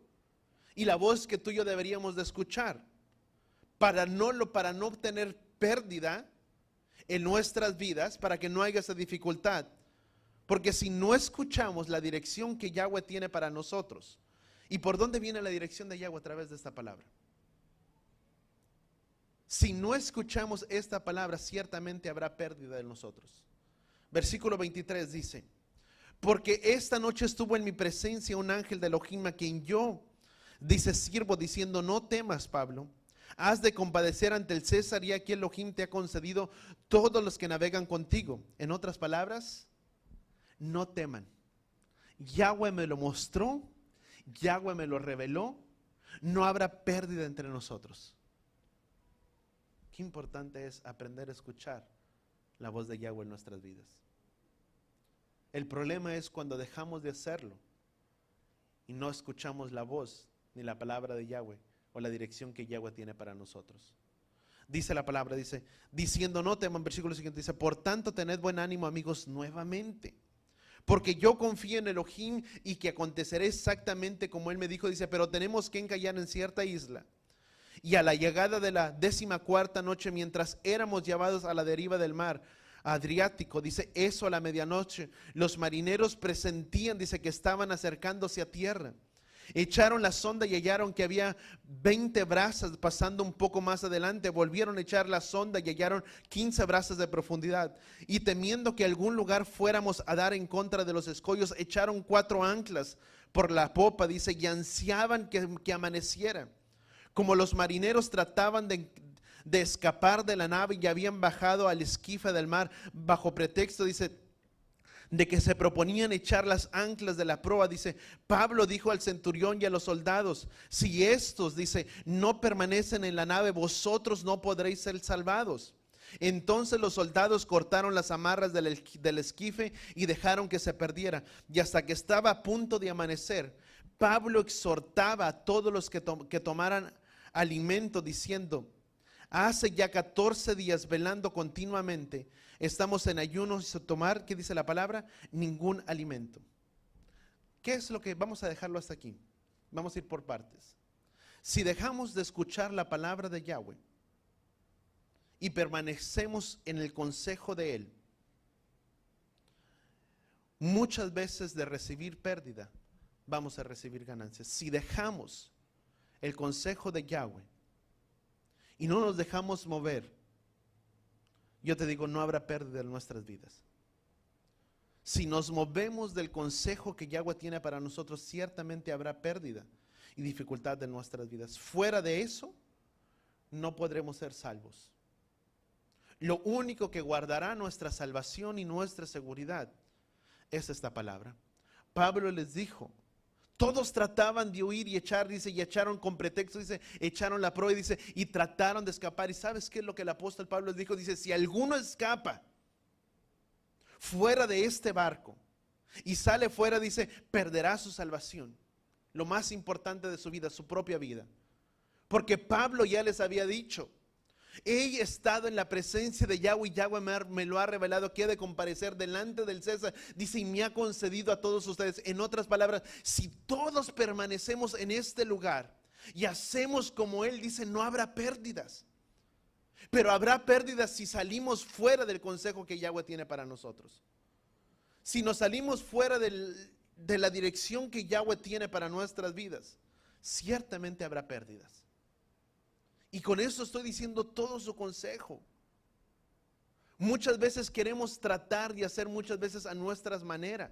y la voz que tú y yo deberíamos de escuchar para no tener pérdida en nuestras vidas, para que no haya esa dificultad. Porque si no escuchamos la dirección que Yahweh tiene para nosotros, ¿y por dónde viene la dirección de Yahweh? A través de esta palabra. Si no escuchamos esta palabra, ciertamente habrá pérdida de nosotros. Versículo 23 dice: porque esta noche estuvo en mi presencia un ángel de Elohim, a quien yo, dice, sirvo, diciendo: no temas, Pablo, has de compadecer ante el César, y aquí Elohim te ha concedido todos los que navegan contigo. En otras palabras, no teman. Yahweh me lo mostró, Yahweh me lo reveló, no habrá pérdida entre nosotros. Qué importante es aprender a escuchar la voz de Yahweh en nuestras vidas. El problema es cuando dejamos de hacerlo y no escuchamos la voz ni la palabra de Yahweh o la dirección que Yahweh tiene para nosotros. Dice la palabra, dice, diciendo: no teman, versículo siguiente dice: por tanto tened buen ánimo, amigos, nuevamente, porque yo confío en Elohim y que acontecerá exactamente como él me dijo. Dice: pero tenemos que encallar en cierta isla. Y a la llegada de la 14ª noche, mientras éramos llevados a la deriva del mar Adriático, dice, eso a la medianoche, los marineros presentían, dice, que estaban acercándose a tierra. Echaron la sonda y hallaron que había 20 brazas. Pasando un poco más adelante, volvieron a echar la sonda y hallaron 15 brazas de profundidad. Y temiendo que algún lugar fuéramos a dar en contra de los escollos, echaron 4 anclas por la popa, dice, y ansiaban que amaneciera. Como los marineros trataban de escapar de la nave y habían bajado al esquife del mar bajo pretexto, dice, de que se proponían echar las anclas de la proa, dice, Pablo dijo al centurión y a los soldados: si estos, dice, no permanecen en la nave, vosotros no podréis ser salvados. Entonces los soldados cortaron las amarras del esquife y dejaron que se perdiera. Y hasta que estaba a punto de amanecer, Pablo exhortaba a todos los que tomaran alimento, diciendo: hace ya 14 días velando continuamente, estamos en ayuno sin tomar, ¿qué dice la palabra? Ningún alimento. ¿Qué es lo que? Vamos a dejarlo hasta aquí. Vamos a ir por partes. Si dejamos de escuchar la palabra de Yahweh y permanecemos en el consejo de Él, muchas veces de recibir pérdida, vamos a recibir ganancias. Si dejamos el consejo de Yahweh y no nos dejamos mover, yo te digo, no habrá pérdida en nuestras vidas. Si nos movemos del consejo que Yahweh tiene para nosotros, ciertamente habrá pérdida y dificultad en nuestras vidas. Fuera de eso, no podremos ser salvos. Lo único que guardará nuestra salvación y nuestra seguridad es esta palabra. Pablo les dijo: todos trataban de huir y echar, dice, y echaron con pretexto, dice, echaron la proa, y dice, y trataron de escapar. ¿Y sabes qué es lo que el apóstol Pablo les dijo? Dice: si alguno escapa fuera de este barco y sale fuera, dice, perderá su salvación, lo más importante de su vida, su propia vida. Porque Pablo ya les había dicho: he estado en la presencia de Yahweh y Yahweh me lo ha revelado, que he de comparecer delante del César, dice, y me ha concedido a todos ustedes. En otras palabras, si todos permanecemos en este lugar y hacemos como Él dice, no habrá pérdidas. Pero habrá pérdidas si salimos fuera del consejo que Yahweh tiene para nosotros. Si nos salimos fuera de la dirección que Yahweh tiene para nuestras vidas, ciertamente habrá pérdidas. Y con eso estoy diciendo todo su consejo. Muchas veces queremos tratar de hacer muchas veces a nuestras maneras.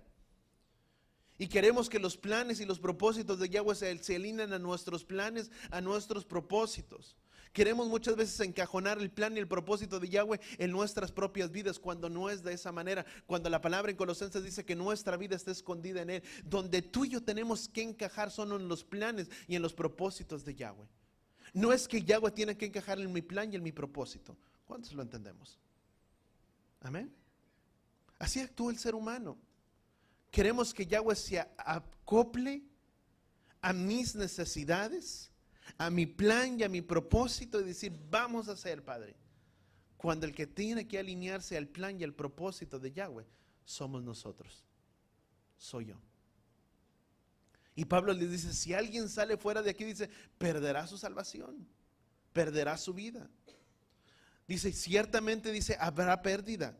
Y queremos que los planes y los propósitos de Yahweh se alineen a nuestros planes, a nuestros propósitos. Queremos muchas veces encajonar el plan y el propósito de Yahweh en nuestras propias vidas, cuando no es de esa manera. Cuando la palabra en Colosenses dice que nuestra vida está escondida en Él. Donde tú y yo tenemos que encajar son en los planes y en los propósitos de Yahweh. No es que Yahweh tiene que encajar en mi plan y en mi propósito. ¿Cuántos lo entendemos? Amén. Así actúa el ser humano. Queremos que Yahweh se acople a mis necesidades, a mi plan y a mi propósito, y decir, vamos a hacer, Padre. Cuando el que tiene que alinearse al plan y al propósito de Yahweh somos nosotros. Soy yo. Y Pablo les dice, si alguien sale fuera de aquí, dice, perderá su salvación, perderá su vida. Dice, ciertamente dice, habrá pérdida.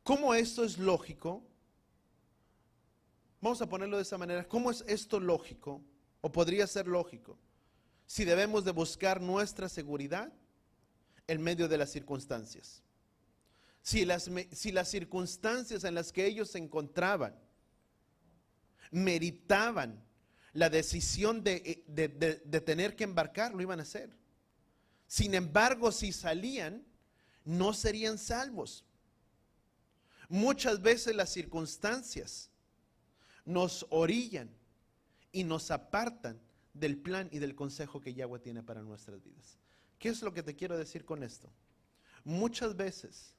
¿Cómo esto es lógico? Vamos a ponerlo de esa manera. ¿Cómo es esto lógico? O podría ser lógico. Si debemos de buscar nuestra seguridad en medio de las circunstancias. Si las circunstancias en las que ellos se encontraban meritaban la decisión de tener que embarcar, lo iban a hacer. Sin embargo, si salían, no serían salvos. Muchas veces las circunstancias nos orillan y nos apartan del plan y del consejo que Yahweh tiene para nuestras vidas. ¿Qué es lo que te quiero decir con esto? Muchas veces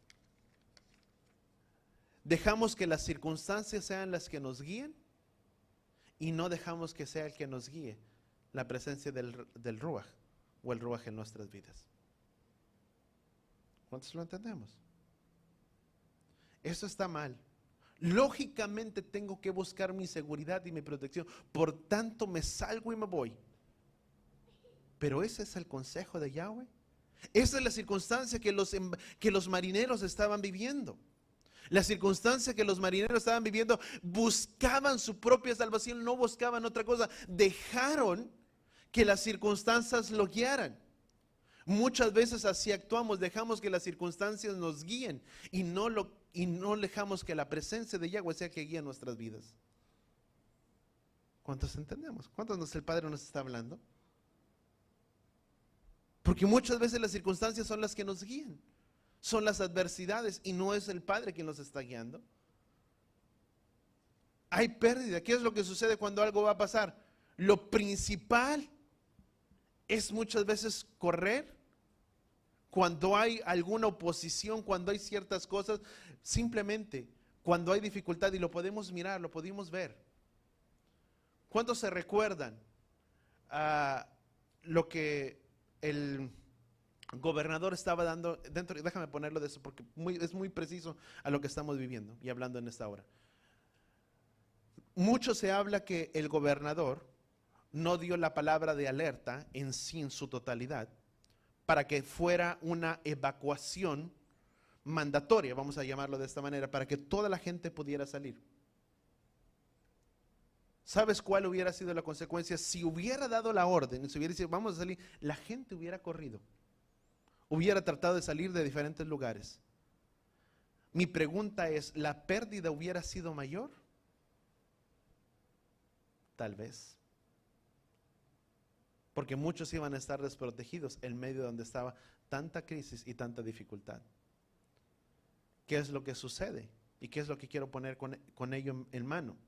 dejamos que las circunstancias sean las que nos guíen y no dejamos que sea el que nos guíe la presencia del Ruach o el Ruach en nuestras vidas. ¿Cuántos lo entendemos? Eso está mal. Lógicamente tengo que buscar mi seguridad y mi protección. Por tanto me salgo y me voy. Pero ese es el consejo de Yahweh. Esa es la circunstancia que los marineros estaban viviendo. La circunstancia que los marineros estaban viviendo, buscaban su propia salvación, no buscaban otra cosa. Dejaron que las circunstancias lo guiaran. Muchas veces así actuamos, dejamos que las circunstancias nos guíen y no dejamos que la presencia de Yahweh sea que guíe nuestras vidas. ¿Cuántos entendemos? ¿Cuántos el Padre nos está hablando? Porque muchas veces las circunstancias son las que nos guían, son las adversidades y no es el Padre quien nos está guiando. Hay pérdida. ¿Qué es lo que sucede cuando algo va a pasar? Lo principal es muchas veces correr. Cuando hay alguna oposición, cuando hay ciertas cosas, simplemente cuando hay dificultad, y lo podemos mirar, lo podemos ver. ¿Cuántos se recuerdan a lo que el gobernador estaba dando dentro? Déjame ponerlo de eso porque es muy preciso a lo que estamos viviendo y hablando en esta hora. Mucho se habla que el gobernador no dio la palabra de alerta en sí, en su totalidad, para que fuera una evacuación mandatoria, vamos a llamarlo de esta manera, para que toda la gente pudiera salir. ¿Sabes cuál hubiera sido la consecuencia? Si hubiera dado la orden, si hubiera dicho vamos a salir, la gente hubiera corrido, hubiera tratado de salir de diferentes lugares. Mi pregunta es, ¿la pérdida hubiera sido mayor? Tal vez. Porque muchos iban a estar desprotegidos en medio de donde estaba tanta crisis y tanta dificultad. ¿Qué es lo que sucede? ¿Y qué es lo que quiero poner con ello en mano?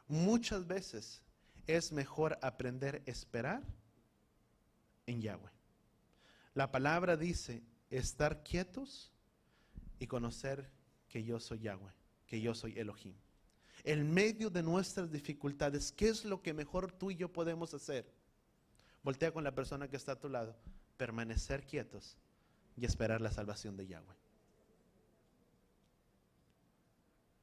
Muchas veces es mejor aprender a esperar en Yahweh. La palabra dice estar quietos y conocer que yo soy Yahweh, que yo soy Elohim. En medio de nuestras dificultades, ¿qué es lo que mejor tú y yo podemos hacer? Voltea con la persona que está a tu lado. Permanecer quietos y esperar la salvación de Yahweh.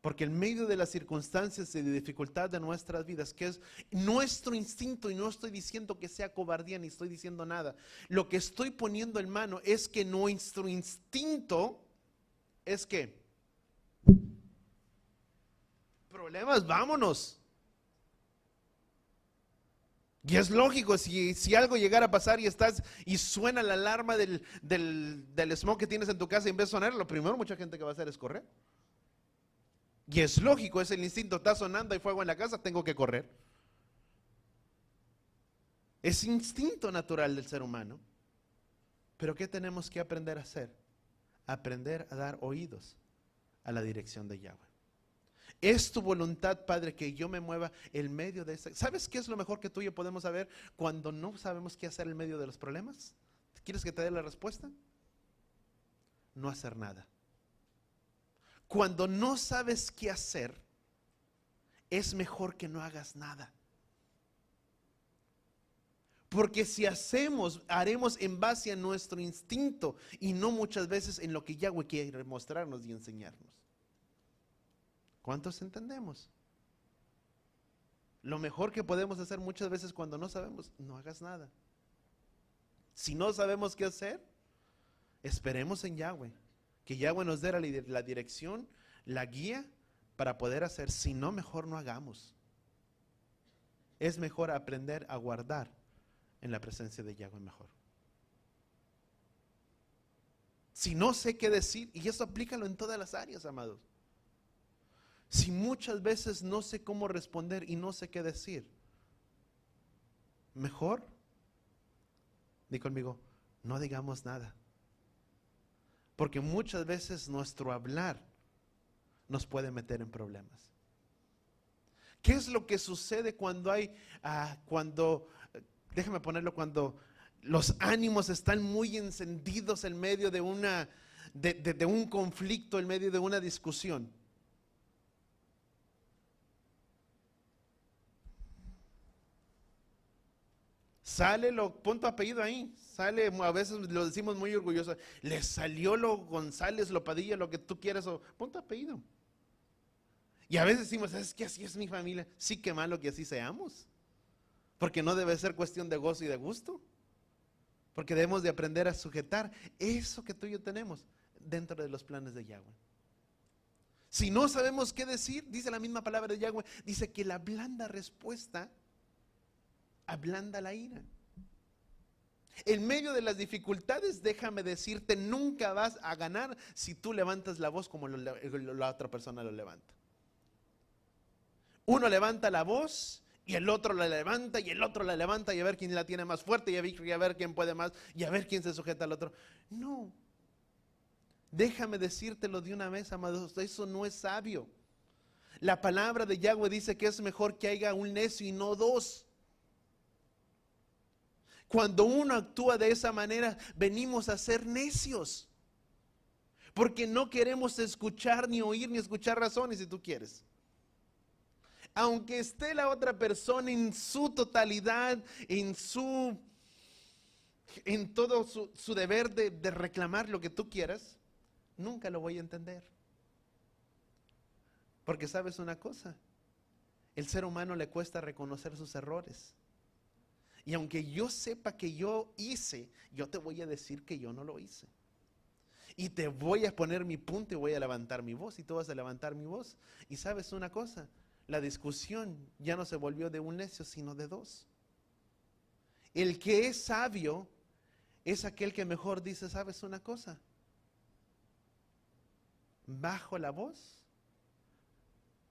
Porque en medio de las circunstancias y de dificultad de nuestras vidas, que es nuestro instinto, y no estoy diciendo que sea cobardía ni estoy diciendo nada, lo que estoy poniendo en mano es que nuestro instinto es que problemas, vámonos. Y es lógico, si algo llegara a pasar y suena la alarma del smog que tienes en tu casa y en vez de sonar, lo primero mucha gente que va a hacer es correr. Y es lógico, es el instinto, está sonando, hay fuego en la casa, tengo que correr. Es instinto natural del ser humano. Pero ¿qué tenemos que aprender a hacer? Aprender a dar oídos a la dirección de Yahweh. Es tu voluntad, Padre, que yo me mueva en medio de esta. ¿Sabes qué es lo mejor que tú y yo podemos saber cuando no sabemos qué hacer en medio de los problemas? ¿Quieres que te dé la respuesta? No hacer nada. Cuando no sabes qué hacer, es mejor que no hagas nada. Porque si haremos en base a nuestro instinto y no muchas veces en lo que Yahweh quiere mostrarnos y enseñarnos. ¿Cuántos entendemos? Lo mejor que podemos hacer muchas veces cuando no sabemos, no hagas nada. Si no sabemos qué hacer, esperemos en Yahweh. Que Yahweh nos dé la dirección, la guía para poder hacer. Si no, mejor no hagamos. Es mejor aprender a guardar en la presencia de Yahweh mejor. Si no sé qué decir, y eso aplícalo en todas las áreas, amados. Si muchas veces no sé cómo responder y no sé qué decir, mejor, di conmigo, no digamos nada. Porque muchas veces nuestro hablar nos puede meter en problemas. ¿Qué es lo que sucede cuando déjame ponerlo, cuando los ánimos están muy encendidos en medio de un conflicto, en medio de una discusión? Pon tu apellido ahí, sale, a veces lo decimos muy orgulloso, le salió lo González, lo Padilla, lo que tú quieras, o pon tu apellido. Y a veces decimos, es que así es mi familia. Sí, qué malo que así seamos, porque no debe ser cuestión de gozo y de gusto, porque debemos de aprender a sujetar eso que tú y yo tenemos dentro de los planes de Yahweh. Si no sabemos qué decir, dice la misma palabra de Yahweh, dice que la blanda respuesta ablanda la ira. En medio de las dificultades, déjame decirte, nunca vas a ganar si tú levantas la voz como la otra persona lo levanta. Uno levanta la voz y el otro la levanta y el otro la levanta, y a ver quién la tiene más fuerte, y a ver quién puede más, y a ver quién se sujeta al otro. No, déjame decírtelo de una vez, amados, eso no es sabio. La palabra de Yahweh dice que es mejor que haya un necio y no dos. Cuando uno actúa de esa manera, venimos a ser necios, porque no queremos escuchar ni oír ni escuchar razones, si tú quieres. Aunque esté la otra persona en su totalidad, en todo su deber de reclamar lo que tú quieras, nunca lo voy a entender. Porque sabes una cosa, el ser humano le cuesta reconocer sus errores. Y aunque yo sepa que yo hice, yo te voy a decir que yo no lo hice. Y te voy a poner mi punto y voy a levantar mi voz, y tú vas a levantar mi voz. Y sabes una cosa, la discusión ya no se volvió de un necio, sino de dos. El que es sabio es aquel que mejor dice, ¿sabes una cosa? Bajo la voz,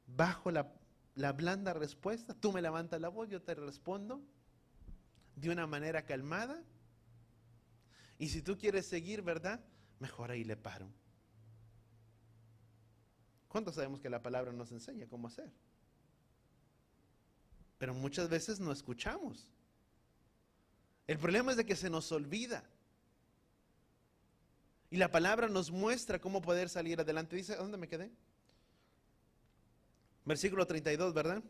bajo la blanda respuesta, tú me levantas la voz, yo te respondo de una manera calmada, y si tú quieres seguir, ¿verdad? Mejor ahí le paro. ¿Cuántos sabemos que la palabra nos enseña cómo hacer? Pero muchas veces no escuchamos. El problema es de que se nos olvida. Y la palabra nos muestra cómo poder salir adelante. Dice, ¿a dónde me quedé? Versículo 32, ¿verdad?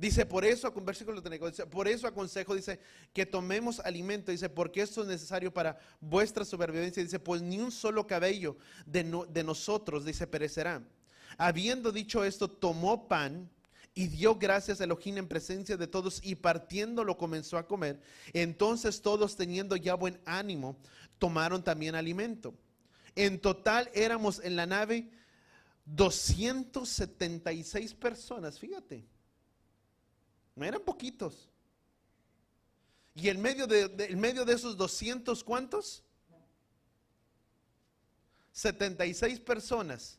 Dice, versículo 32, dice, por eso aconsejo, dice, que tomemos alimento, dice, porque esto es necesario para vuestra supervivencia, dice, pues ni un solo cabello de nosotros, dice, perecerá. Habiendo dicho esto, tomó pan y dio gracias a Elohim en presencia de todos, y partiéndolo comenzó a comer. Entonces todos, teniendo ya buen ánimo, tomaron también alimento. En total éramos en la nave 276 personas, fíjate. No eran poquitos. Y en medio de esos 200, ¿cuántos? 76 personas.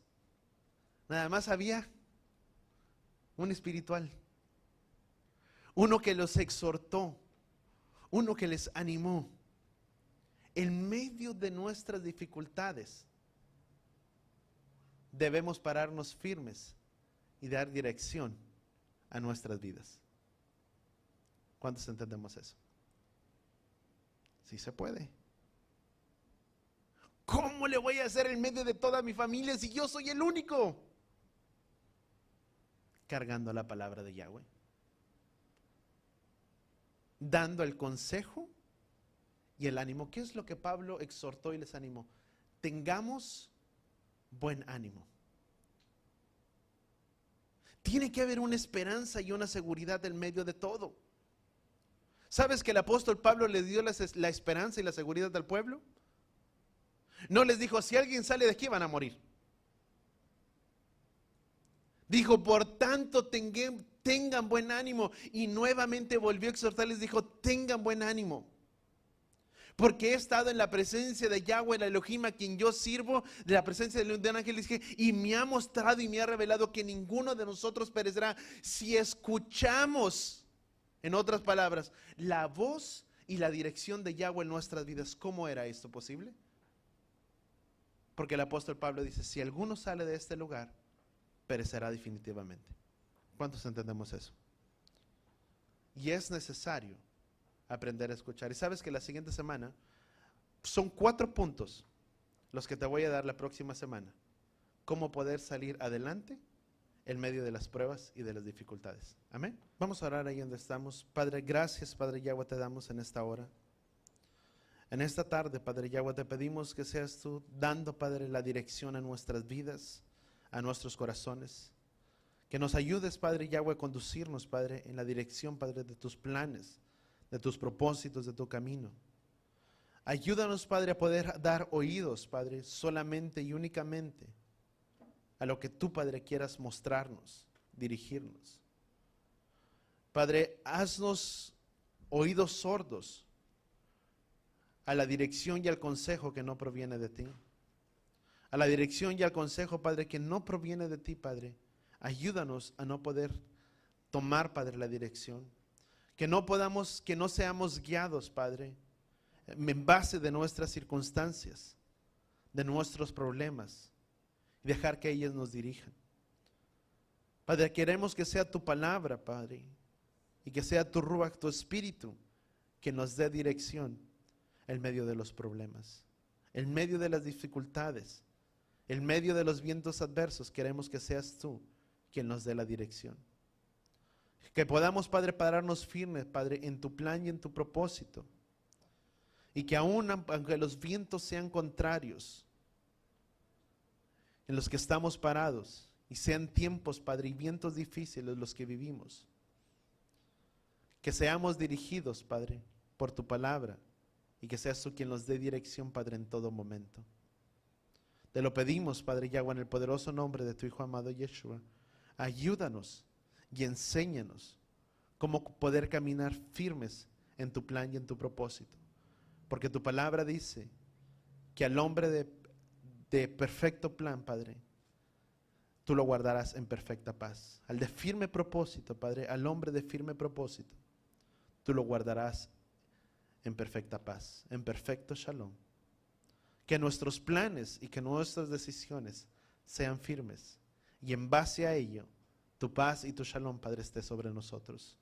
Nada más había un espiritual. Uno que los exhortó. Uno que les animó. En medio de nuestras dificultades, debemos pararnos firmes y dar dirección a nuestras vidas. ¿Cuántos entendemos eso? Sí se puede. ¿Cómo le voy a hacer en medio de toda mi familia si yo soy el único? Cargando la palabra de Yahweh, dando el consejo y el ánimo. ¿Qué es lo que Pablo exhortó y les animó? Tengamos buen ánimo. tiene que haber una esperanza y una seguridad en medio de todo. ¿Sabes que el apóstol Pablo le dio la esperanza y la seguridad al pueblo? No les dijo, si alguien sale de aquí van a morir. Dijo, por tanto tengan buen ánimo. Y nuevamente volvió a exhortarles, dijo, tengan buen ánimo. Porque he estado en la presencia de Yahweh, el Elohim, a quien yo sirvo, de la presencia de un ángel, y me ha mostrado y me ha revelado que ninguno de nosotros perecerá si escuchamos, en otras palabras, la voz y la dirección de Yahweh en nuestras vidas. ¿Cómo era esto posible? Porque el apóstol Pablo dice, si alguno sale de este lugar, perecerá definitivamente. ¿Cuántos entendemos eso? Y es necesario aprender a escuchar. Y sabes que la siguiente semana son 4 puntos los que te voy a dar la próxima semana. Cómo poder salir adelante en medio de las pruebas y de las dificultades. Amén. Vamos a orar ahí donde estamos. Padre, gracias, Padre Yahweh, te damos en esta hora. En esta tarde, Padre Yahweh, te pedimos que seas tú dando, Padre, la dirección a nuestras vidas, a nuestros corazones. Que nos ayudes, Padre Yahweh, a conducirnos, Padre, en la dirección, Padre, de tus planes, de tus propósitos, de tu camino. Ayúdanos, Padre, a poder dar oídos, Padre, solamente y únicamente a lo que tú, Padre, quieras mostrarnos, dirigirnos. Padre, haznos oídos sordos a la dirección y al consejo que no proviene de ti. A la dirección y al consejo, Padre, que no proviene de ti, Padre. Ayúdanos a no poder tomar, Padre, la dirección. Que no seamos guiados, Padre, en base de nuestras circunstancias, de nuestros problemas, y dejar que ellas nos dirijan. Padre, queremos que sea tu palabra, Padre, y que sea tu Ruach, tu Espíritu, que nos dé dirección en medio de los problemas, en medio de las dificultades, en medio de los vientos adversos. Queremos que seas tú quien nos dé la dirección. Que podamos, Padre, pararnos firmes, Padre, en tu plan y en tu propósito. Y que aún aunque los vientos sean contrarios, en los que estamos parados, y sean tiempos, Padre, y vientos difíciles los que vivimos, que seamos dirigidos, Padre, por tu palabra, y que seas tú quien nos dé dirección, Padre, en todo momento. Te lo pedimos, Padre Yahweh, en el poderoso nombre de tu Hijo amado Yeshua. Ayúdanos y enséñanos cómo poder caminar firmes en tu plan y en tu propósito. Porque tu palabra dice que al hombre de perfecto plan, Padre, tú lo guardarás en perfecta paz. Al de firme propósito, Padre, al hombre de firme propósito, tú lo guardarás en perfecta paz, en perfecto shalom. Que nuestros planes y que nuestras decisiones sean firmes. Y en base a ello, tu paz y tu shalom, Padre, esté sobre nosotros.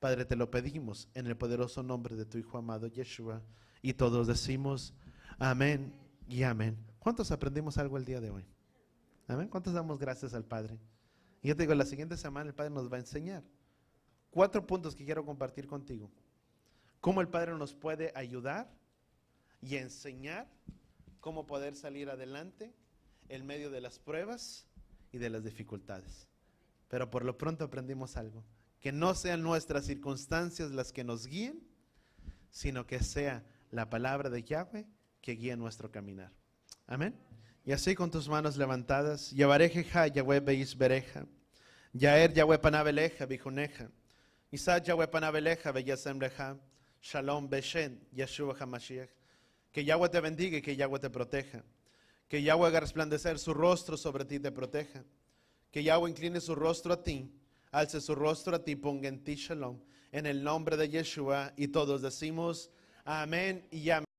Padre, te lo pedimos en el poderoso nombre de tu Hijo amado Yeshua. Y todos decimos amén y amén. ¿Cuántos aprendimos algo el día de hoy? Amén. ¿Cuántos damos gracias al Padre? Y yo te digo, la siguiente semana el Padre nos va a enseñar 4 puntos que quiero compartir contigo. Cómo el Padre nos puede ayudar y enseñar cómo poder salir adelante en medio de las pruebas y de las dificultades. Pero por lo pronto aprendimos algo. Que no sean nuestras circunstancias las que nos guíen, sino que sea la palabra de Yahweh que guíe nuestro caminar. Amén. Y así con tus manos levantadas, Yavarejeja, Yahweh beis bereja, Yaer Yahweh panabeleja, bijuneja, Isaac Yahweh panabeleja, beyasembleja, Shalom beshen, Yeshua HaMashiach. Que Yahweh te bendiga y que Yahweh te proteja. Que Yahweh haga resplandecer su rostro sobre ti y te proteja. Que Yahweh incline su rostro a ti, alce su rostro a ti, ponga en ti shalom. En el nombre de Yeshua, y todos decimos amén y amén.